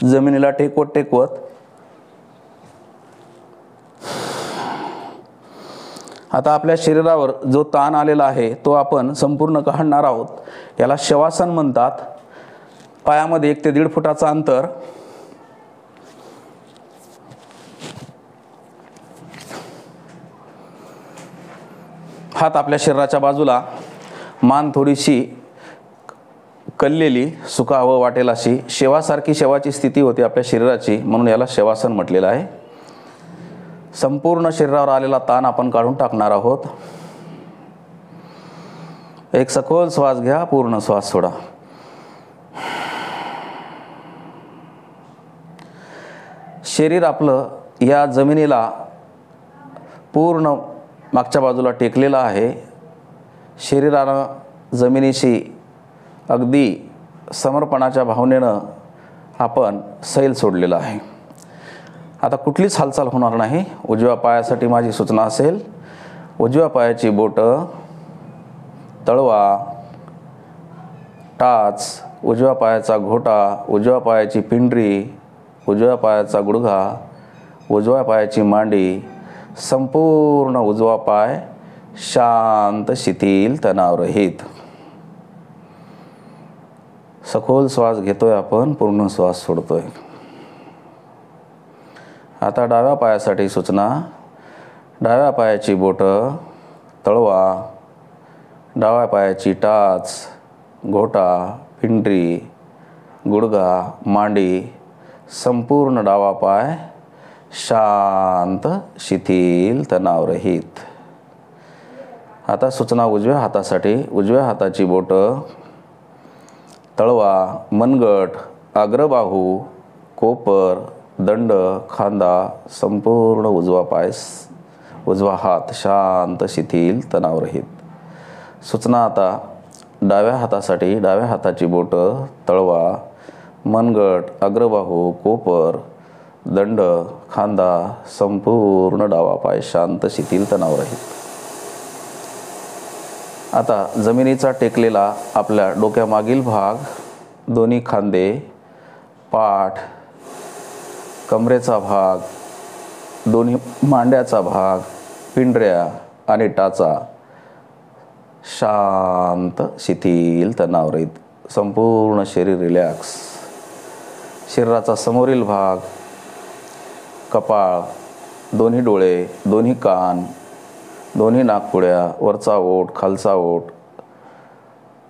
जमिनीला टेकवत टेकवत आता आपल्या शरीरावर जो ताण आलेला आहे तो आपण संपूर्ण काढणार आहोत. याला शवासन म्हणतात. पायामध्ये 1 ते 1.5 फुटाचं अंतर. हात आपल्या शरीराच्या बाजूला, मान थोडीशी कललेली, सुखावं वाटेल अशी शेवासारखी शेवाची स्थिती होती आपल्या शरीराची, म्हणून याला शवासन म्हटलेलं आहे. संपूर्ण शरीरावर आलेला ताण आपण काढून टाकणार आहोत. एक सखोल श्वास घ्या, पूर्ण श्वास सोडा. शरीर आपलं या जमिनीला पूर्ण मागच्या बाजूला टेकलेलं आहे. शरीरानं जमिनीशी अगदी समर्पणाच्या भावनेनं आपण सैल सोडलेला आहे. आता कुठलीच हालचाल होणार नाही. उजव्या पायासाठी माझी सूचना असेल, उजव्या पायाची बोटं, तळवा, टाच, उजव्या पायाचा घोटा, उजव्या पायाची पिंडरी, उजव्या पायाचा गुडघा, उजव्या पायाची मांडी, संपूर्ण उजवा पाय शांत, शिथिल, तणावरहित. सखोल श्वास घेतोय आपण, पूर्ण श्वास सोडतोय. आता डाव्या पायासाठी सूचना. डाव्या पायाची बोटं, तळवा, डाव्या पायाची टाच, घोटा, पिंडरी, गुडघा, मांडी, संपूर्ण डावा पाय शांत शिथिल तणावरहित. आता सूचना उजव्या हातासाठी. उजव्या हाताची बोटं तळवा, मनगट, अग्रबाहू, कोपर, दंड, खांदा, संपूर्ण उजवा पाय, उजवा हात शांत शिथिल तणावरहित. सूचना आता डाव्या हातासाठी. डाव्या हाताची बोटं तळवा, मनगट, अग्रबाहू, कोपर, दंड, खांदा, संपूर्ण डावा पाय शांत शिथिल तणावरहित. आता जमिनीचा टेकलेला आपल्या डोक्यामागील भाग, दोन्ही खांदे, पाठ, कमरेचा भाग, दोन्ही मांड्याचा भाग, पिंढऱ्या आणि टाचा शांत शिथिल तणावरहित. संपूर्ण शरीर रिलॅक्स. शरीराचा समोरील भाग, कपाळ, दोन्ही डोळे, दोन्ही कान, दोन्ही नाकपुड्या, वरचा ओठ, खालचा ओठ,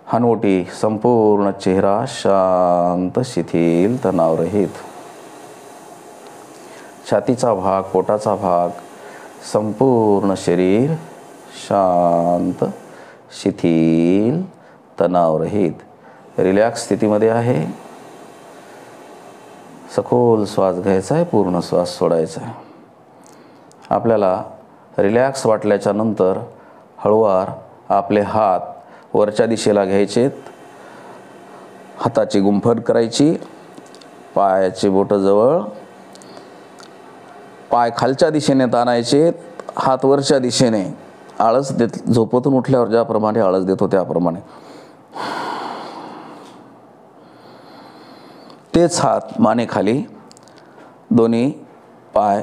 हनवटी, संपूर्ण चेहरा शांत शिथिल तणावरहित. छातीचा भाग, पोटाचा भाग, संपूर्ण शरीर शांत शिथिल तणावरहित. रिलॅक्स स्थितीमध्ये आहे. सखोल श्वास घ्यायचा आहे, पूर्ण श्वास सोडायचा आहे. आपल्याला रिलॅक्स वाटल्याच्या नंतर हळूवार आपले हात वरच्या दिशेला घ्यायचेत. हाताची गुंफण करायची, पायाची बोटं जवळ, पाय खालच्या दिशेने ताणायचे, हात वरच्या दिशेने. आळस देत, झोपेतून उठल्यावर ज्याप्रमाणे आळस देतो त्याप्रमाणे. तेच हात मानेखाली, दोन्ही पाय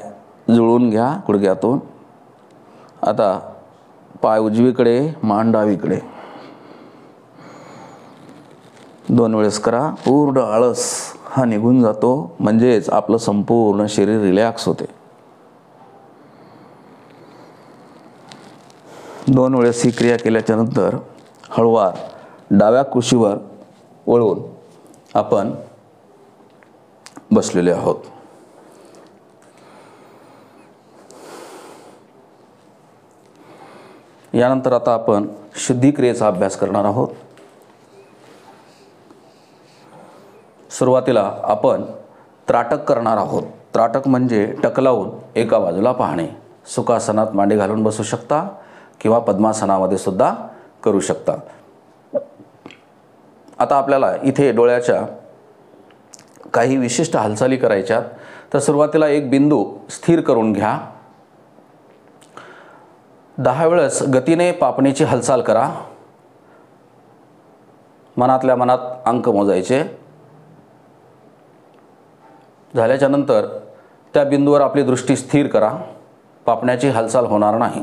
जुळून घ्या गुडघ्यातून. आता पाय उजवीकडे, मान डावीकडे. 2 वेळेस करा. पूर्ण आळस हा निघून जातो, म्हणजेच आपलं संपूर्ण शरीर रिलॅक्स होते. 2 वेळेस ही क्रिया केल्याच्या नंतर हळूवार डाव्या कुशीवर वळून आपण बसलेले आहोत. यानंतर आता आपण शुद्धी क्रियेचा अभ्यास करणार आहोत. सुरुवातीला आपण त्राटक करणार आहोत. त्राटक म्हणजे टकलावून एका बाजूला पाहणे. सुखासनात मांडी घालून बसू शकता किंवा पद्मासनामध्ये सुद्धा करू शकता. आता आपल्याला इथे डोळ्याच्या काही विशिष्ट हालचाली करायच्यात. तर सुरुवातीला एक बिंदू स्थिर करून घ्या. 10 वेळेस गतीने पापणीची हालचाल करा. मनातल्या मनात अंक मोजायचे. झाल्याच्या नंतर त्या बिंदूवर आपली दृष्टी स्थिर करा. पापण्याची हालचाल होणार नाही.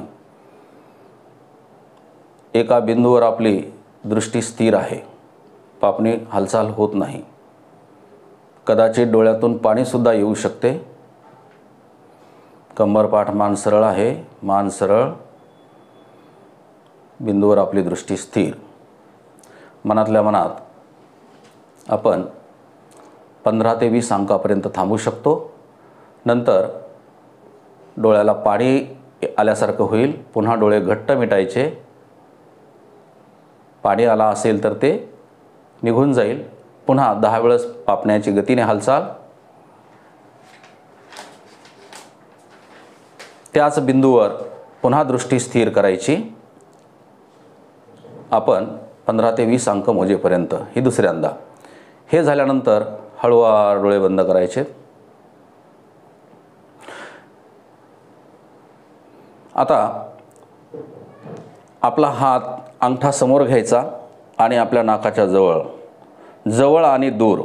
एका बिंदूवर आपली दृष्टी स्थिर आहे. पापणी हालचाल होत नाही. कदाचित डोळ्यातून पाणीसुद्धा येऊ शकते. कंबरपाठ, मान सरळ आहे. मान सरळ. बिंदूवर आपली दृष्टी स्थिर. मनातल्या मनात आपण 15 ते 20 अंकापर्यंत थांबू शकतो. नंतर डोळ्याला पाणी आल्यासारखं होईल. पुन्हा डोळे घट्ट मिटायचे. पाणी आला असेल तर ते निघून जाईल. पुन्हा 10 वेळेस पापण्याची गतीने हालचाल. त्याच बिंदूवर पुन्हा दृष्टी स्थिर करायची. आपण 15 ते 20 अंक मोजेपर्यंत. ही दुसऱ्यांदा. हे झाल्यानंतर हळूवार डोळे बंद करायचे. आता आपला हात अंगठा समोर घ्यायचा आणि आपल्या नाकाच्या जवळ, जवळ आणि दूर,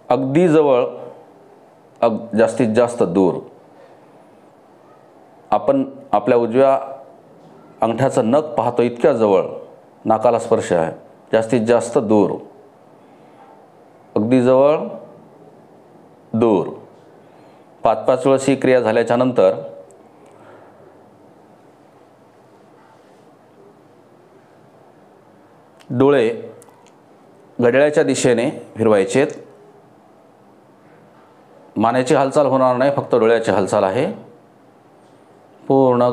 अगदी जवळ, जास्तीत जास्त दूर. आपण आपल्या उजव्या अंगठ्याचं नख पाहतो इतक्या जवळ, नाकाला स्पर्श आहे. जास्तीत जास्त दूर, अगदी जवळ, दूर. 5-5 वेळेस ही क्रिया झाल्याच्या नंतर डोळे घड्याळाच्या दिशेने फिरवायचेत. मानेची हालचाल होणार नाही, फक्त डोळ्याची हालचाल आहे. पूर्ण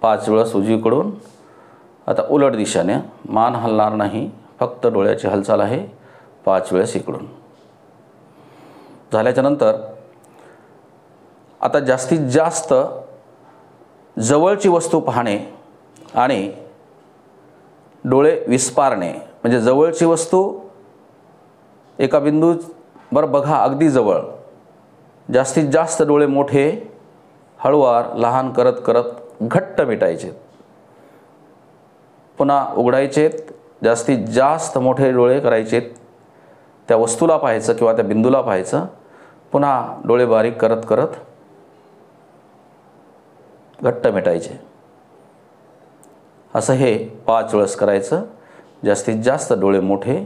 5 वेळेस उजवीकडून. आता उलट दिशेने मान हलणार नाही, फक्त डोळ्याची हालचाल आहे. 5 वेळेस इकडून. झाल्याच्या नंतर आता जास्तीत जास्त जवळची वस्तू पाहणे आणि डोळे विस्पारणे. म्हणजे जवळची वस्तू एका बिंदूवर बघा, अगदी जवळ. जास्तीत जास्त डोळे मोठे, हळूवार लहान करत करत घट्ट मिटायचे. पुन्हा उघडायचेत. जास्तीत जास्त मोठे डोळे करायचेत. त्या वस्तूला पाहायचं किंवा त्या बिंदूला पाहायचं. पुन्हा डोळे बारीक करत करत घट्ट मिटायचे. असं हे 5 वेळेस करायचं. जास्तीत जास्त डोळे मोठे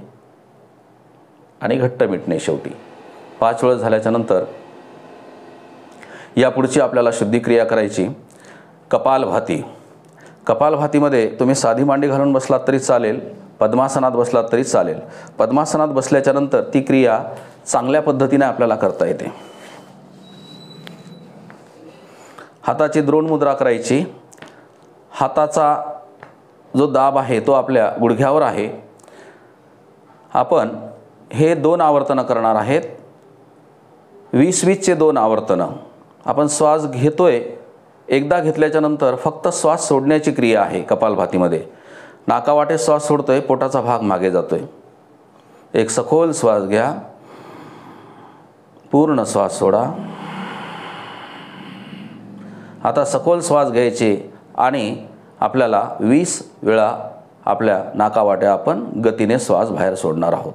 आणि घट्ट मिटणे. शेवटी 5 वेळेस झाल्याच्या नंतर यापुढची आपल्याला शुद्धिक्रिया करायची. कपालभाती. कपालभातीमध्ये तुम्ही साधी मांडी घालून बसलात तरी चालेल, पद्मासनात बसलात तरी चालेल. पद्मासनात बसल्याच्या नंतर ती क्रिया चांगल्या पद्धतीने आपल्याला करता येते. हाताची द्रोण मुद्रा करायची. हाताचा जो दाब आहे तो आपल्या गुडघ्यावर आहे. आपण हे 2 आवर्तनं करणार आहेत. 20-20चे 2 आवर्तनं. आपण श्वास घेतोय. एकदा घेतल्याच्या नंतर फक्त श्वास सोडण्याची क्रिया आहे कपालभातीमध्ये. नाकावाटे श्वास सोडतोय, पोटाचा भाग मागे जातोय. एक सखोल श्वास घ्या, पूर्ण श्वास सोडा. आता सखोल श्वास घ्यायचे आणि आपल्याला 20 वेळा आपल्या नाकावाटे आपण गतीने श्वास बाहेर सोडणार आहोत.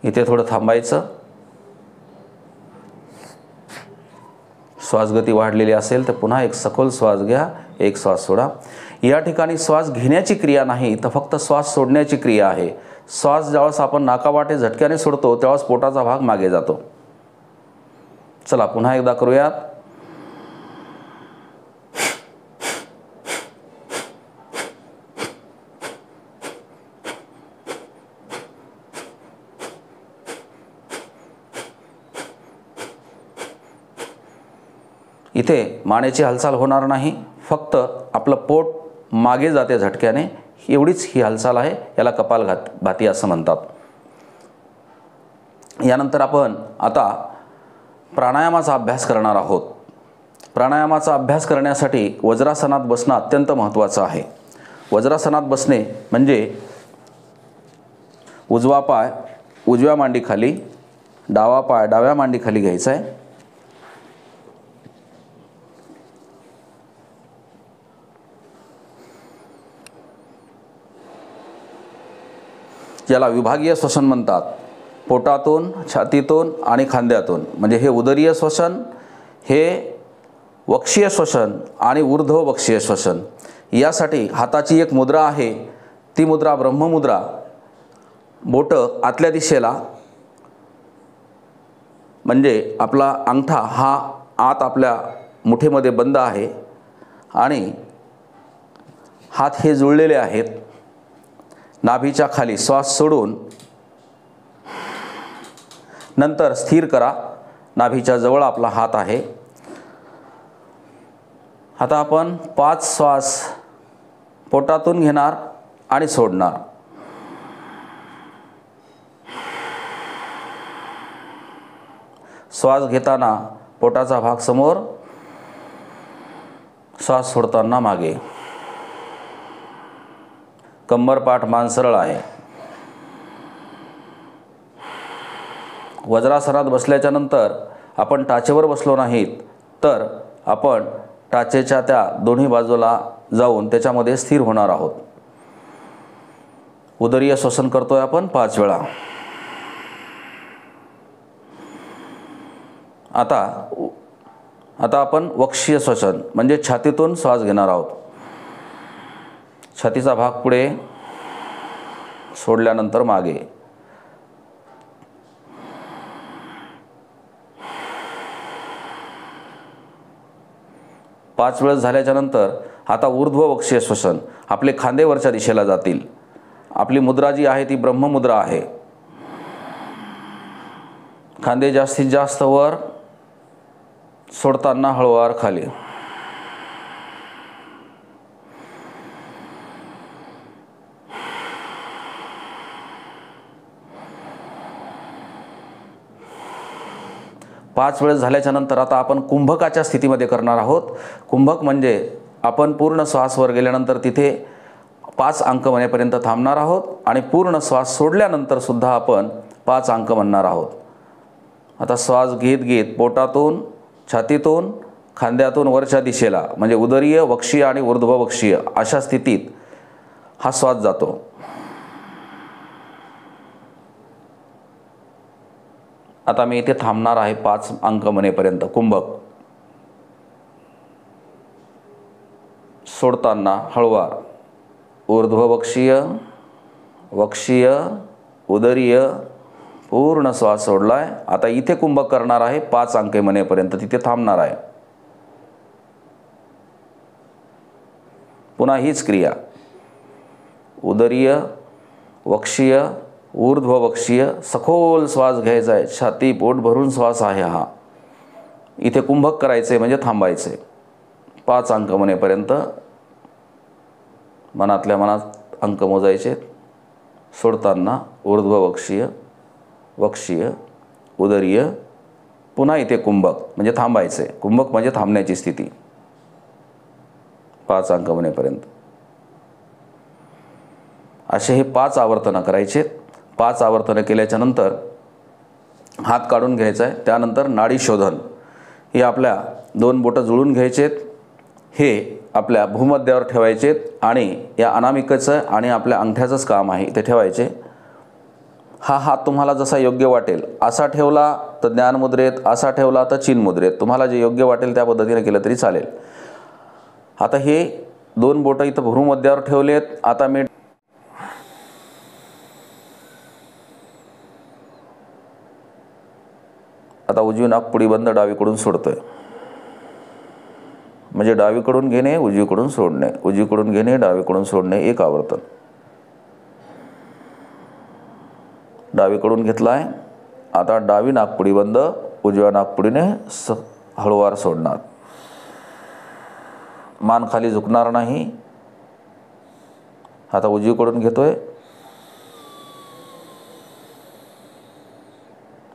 इथे थोडं थांबायचं. श्वासगती वाढलेली असेल तर पुन्हा एक सखोल श्वास घ्या, एक श्वास सोडा. या ठिकाणी श्वास घेण्याची क्रिया नाही तर फक्त श्वास सोडण्याची क्रिया आहे. श्वास ज्यावेळेस आपण नाकावाटे झटक्याने सोडतो त्यावेळेस पोटाचा भाग मागे जातो. चला पुन्हा एकदा करूयात. इथे मानेची हालचाल होणार नाही, फक्त आपलं पोट मागे जाते झटक्याने, एवढीच ही हालचाल आहे. याला कपालभाती असं म्हणतात. यानंतर आपण आता प्राणायामाचा अभ्यास करणार आहोत. प्राणायामाचा अभ्यास करण्यासाठी वज्रासनात बसणं अत्यंत महत्त्वाचं आहे. वज्रासनात बसणे म्हणजे उजवा पाय उजव्या मांडीखाली, डावा पाय डाव्या मांडीखाली घ्यायचा आहे. याला विभागीय श्वसन म्हणतात. पोटातून, छातीतून आणि खांद्यातून. म्हणजे हे उदरीय श्वसन, हे वक्षीय श्वसन आणि ऊर्ध्व वक्षीय श्वसन. यासाठी हाताची एक मुद्रा आहे, ती मुद्रा ब्रह्ममुद्रा. बोटं आतल्या दिशेला, म्हणजे आपला अंगठा हा आत आपल्या मुठीमध्ये बंद आहे आणि हात हे जुळलेले आहेत. नाभीच्या खाली श्वास सोडून नंतर स्थिर करा. नाभीच्या जवळ आपला हात आहे. आता आपण 5 श्वास पोटातून घेणार आणि सोडणार. श्वास घेताना पोटाचा भाग समोर, श्वास सोडताना मागे. कंबरपाठ मान सरळ आहे. वज्रासनात बसल्याच्या नंतर आपण टाचेवर बसलो नाहीत तर आपण टाचेच्या त्या दोन्ही बाजूला जाऊन त्याच्यामध्ये स्थिर होणार आहोत. उदरीय श्वसन करतोय आपण 5 वेळा. आता आपण वक्षीय श्वसन म्हणजे छातीतून श्वास घेणार आहोत. छातीचा भाग पुढे, सोडल्यानंतर मागे. 5 वेळेस झाल्याच्या नंतर आता ऊर्ध्ववक्षीय श्वसन, आपले खांदे वरच्या दिशेला जातील. आपली मुद्रा जी आहे ती ब्रह्ममुद्रा आहे. खांदे जास्तीत जास्त वर, सोडताना हळूवार खाली. पाच वेळेस झाल्याच्या नंतर आता आपण कुंभकाच्या स्थितीमध्ये करणार आहोत. कुंभक म्हणजे आपण पूर्ण श्वास वर गेल्यानंतर तिथे 5 अंक म्हणेपर्यंत थांबणार आहोत आणि पूर्ण श्वास सोडल्यानंतर सुद्धा आपण 5 अंक म्हणणार आहोत. आता श्वास घेत घेत पोटातून, छातीतून, खांद्यातून वरच्या दिशेला म्हणजे उदरीय, वक्षीय आणि ऊर्ध्ववक्षीय अशा स्थितीत हा श्वास जातो. आता मी इथे थांबणार आहे 5 अंक म्हणेपर्यंत. कुंभक. सोडताना हळूवार ऊर्ध्ववक्षीय, वक्षीय, उदरीय, पूर्ण श्वास सोडलाय. आता इथे कुंभक करणार आहे 5 अंक म्हणेपर्यंत, तिथे थांबणार आहे. पुन्हा हीच क्रिया. उदरीय, वक्षीय, ऊर्ध्ववक्षीय, सखोल श्वास घ्यायचा आहे. छाती पोट भरून श्वास आहे हा. इथे कुंभक करायचे म्हणजे थांबायचे 5 अंक म्हणेपर्यंत. मनातल्या मनात अंक मोजायचे. सोडताना ऊर्ध्ववक्षीय, वक्षीय, उदरीय, पुन्हा इथे कुंभक म्हणजे थांबायचे. कुंभक म्हणजे थांबण्याची स्थिती 5 अंक म्हणेपर्यंत. असे हे 5 आवर्तनं करायचे. 5 आवर्तनं केल्याच्या नंतर हात काढून घ्यायचा आहे. त्यानंतर नाडी शोधन. हे आपल्या 2 बोटं जुळून घ्यायचेत. हे आपल्या भूमध्यावर ठेवायचेत आणि या अनामिकेचं आणि आपल्या अंगठ्याचंच काम आहे ते ठेवायचे. हा हात तुम्हाला जसा योग्य वाटेल असा ठेवला तर ज्ञानमुद्रेत, असा ठेवला तर चिन्मुद्रेत. तुम्हाला जे योग्य वाटेल त्या पद्धतीने केलं तरी चालेल. आता हे 2 बोटं इथं भ्रूमध्यावर ठेवलेत. आता मी उजवी नाकपुडी बंद डावीकडून सोडतोय. म्हणजे डावीकडून घेणे, उजवीकडून सोडणे, उजवीकडून घेणे, डावीकडून सोडणे. 1 आवर्तन. डावीकडून घेतलाय. आता डावी नाकपुडी बंद, उजव्या नाकपुडीने हळूवार सोडणार. मान खाली झुकणार नाही. आता उजवीकडून घेतोय.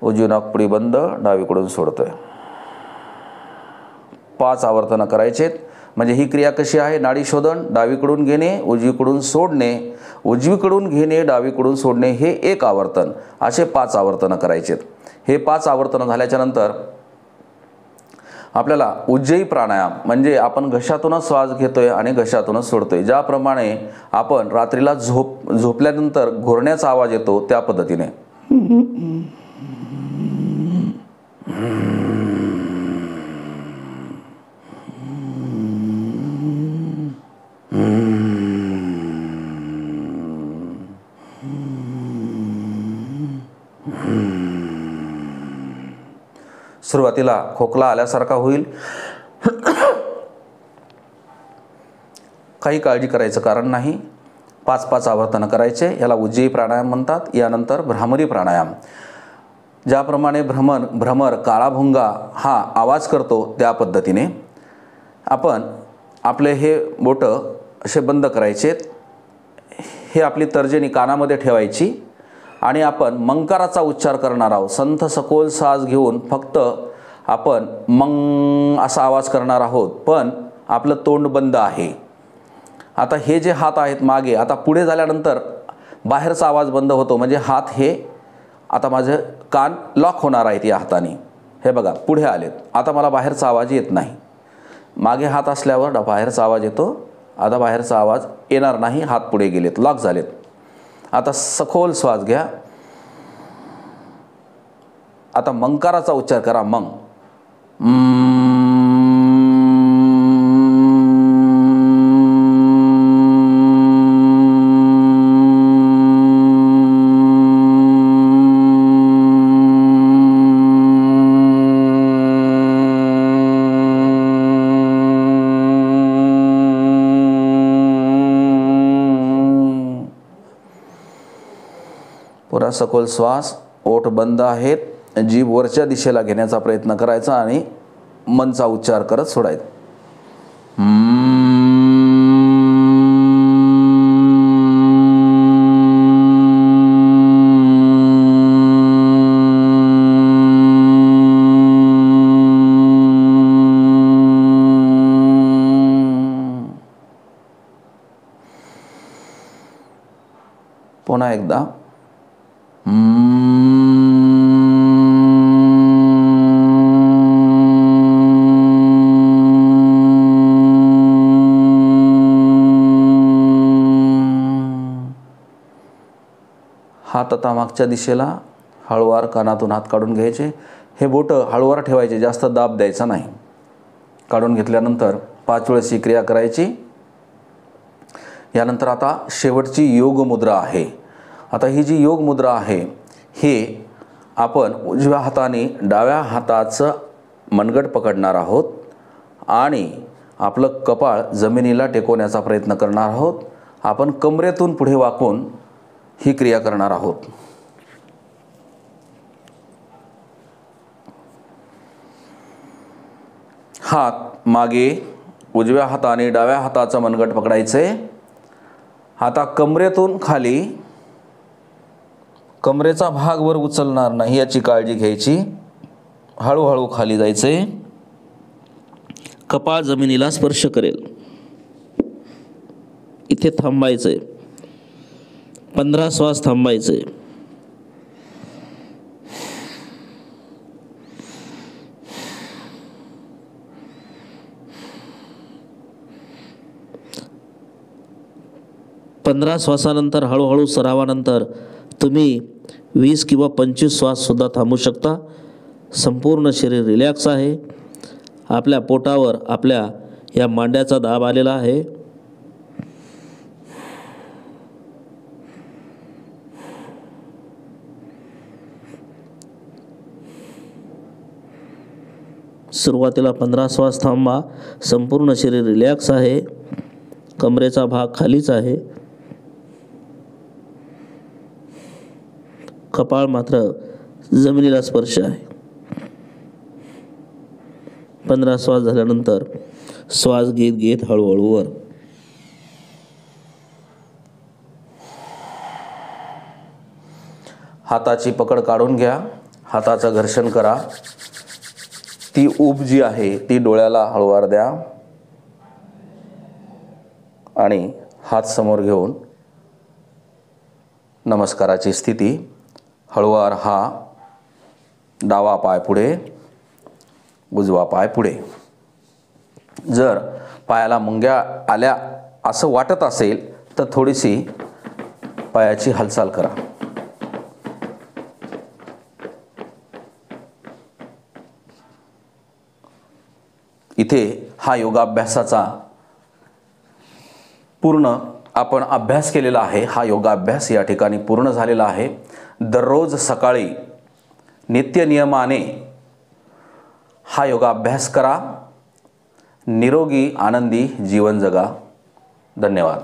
उजवी नाकपुडी बंद, डावीकडून सोडतोय. 5 आवर्तनं करायचेत. म्हणजे ही क्रिया कशी आहे? नाडी शोधन, डावीकडून घेणे, उजवीकडून सोडणे, उजवीकडून घेणे, डावीकडून सोडणे. हे 1 आवर्तन. असे 5 आवर्तनं करायचेत. हे 5 आवर्तनं झाल्याच्या नंतर आपल्याला उज्जयी प्राणायाम म्हणजे आपण घशातूनच श्वास घेतोय आणि घशातूनच सोडतोय. ज्याप्रमाणे आपण रात्रीला झोपल्यानंतर घोरण्याचा आवाज येतो त्या पद्धतीने. सुरुवातीला खोकला आल्यासारखा होईल. काही काळजी करायचं कारण नाही. 5-5 आवर्तनं करायचे. याला उज्जयी प्राणायाम म्हणतात. यानंतर भ्रामरी प्राणायाम. ज्याप्रमाणे भ्रमर काळाभुंगा हा आवाज करतो त्या पद्धतीने आपण आपले हे बोटं असे बंद करायचे. हे आपली तर्जनी कानामध्ये ठेवायची आणि आपण मंकाराचा उच्चार करणार आहोत. संथ सखोल श्वास घेऊन फक्त आपण मंग असा आवाज करणार आहोत, पण आपलं तोंड बंद आहे. आता हे जे हात आहेत मागे, आता पुढे झाल्यानंतर बाहेरचा आवाज बंद होतो. म्हणजे हात हे आता माझे कान लॉक होणार आहेत या हाताने. हे बघा पुढे आलेत. आता मला बाहेरचा आवाज येत नाही. मागे हात असल्यावर बाहेरचा आवाज येतो. आता बाहेरचा आवाज येणार नाही. हात पुढे गेलेत, लॉक झालेत. आता सखोल श्वास घ्या. आता मंकाराचा उच्चार करा. मंग. सखोल श्वास, ओठ बंद आहेत, जीभ वरच्या दिशेला घेण्याचा प्रयत्न करायचा आणि मनचा उच्चार करत सोडायचा. पुन्हा एकदा. हात आता मागच्या दिशेला, हळूवार कानातून हात काढून घ्यायचे. हे बोटं हळूवार ठेवायचे, जास्त दाब द्यायचा नाही. काढून घेतल्यानंतर 5 वेळेस ही क्रिया करायची. यानंतर आता शेवटची योग मुद्रा आहे. आता ही जी योग मुद्रा आहे हे आपण उजव्या हाताने डाव्या हाताचं मनगट पकडणार आहोत आणि आपलं कपाळ जमिनीला टेकवण्याचा प्रयत्न करणार आहोत. आपण कमरेतून पुढे वाकून ही क्रिया करणार आहोत. हात मागे, उजव्या हाताने डाव्या हाताचं मनगट पकडायचे. आता कमरेतून खाली, कमरेचा भाग वर उचलणार नाही याची काळजी घ्यायची. हळूहळू खाली जायचे. कपाळ जमिनीला स्पर्श करेल. इथे थांबायचे. 15 श्वास थांबायचे. पंधरा श्वासानंतर हळूहळू सरावानंतर तुम्ही 20 किंवा 25 श्वाससुद्धा थांबू शकता. संपूर्ण शरीर रिलॅक्स आहे. आपल्या पोटावर आपल्या या मांड्याचा दाब आलेला आहे. सुरुवातीला 15 श्वास थांबा. संपूर्ण शरीर रिलॅक्स आहे. कमरेचा भाग खालीच आहे. कपाळ मात्र जमिनीला स्पर्श आहे. 15 श्वास झाल्यानंतर श्वास घेत घेत हळूहळू वर. हाताची पकड काढून घ्या. हाताचं घर्षण करा. ती ऊब जी आहे ती डोळ्याला हळूवार द्या आणि हात समोर घेऊन नमस्काराची स्थिती. हळूवार हा डावा पाय पुढे, उजवा पाय पुढे. जर पायाला मुंग्या आल्या असं वाटत असेल तर थोडीशी पायाची हालचाल करा. इथे हा योगाभ्यासाचा पूर्ण आपण अभ्यास केलेला आहे. हा योगाभ्यास या ठिकाणी पूर्ण झालेला आहे. दररोज सकाळी नित्यनियमाने हा योगाभ्यास करा. निरोगी आनंदी जीवन जगा. धन्यवाद.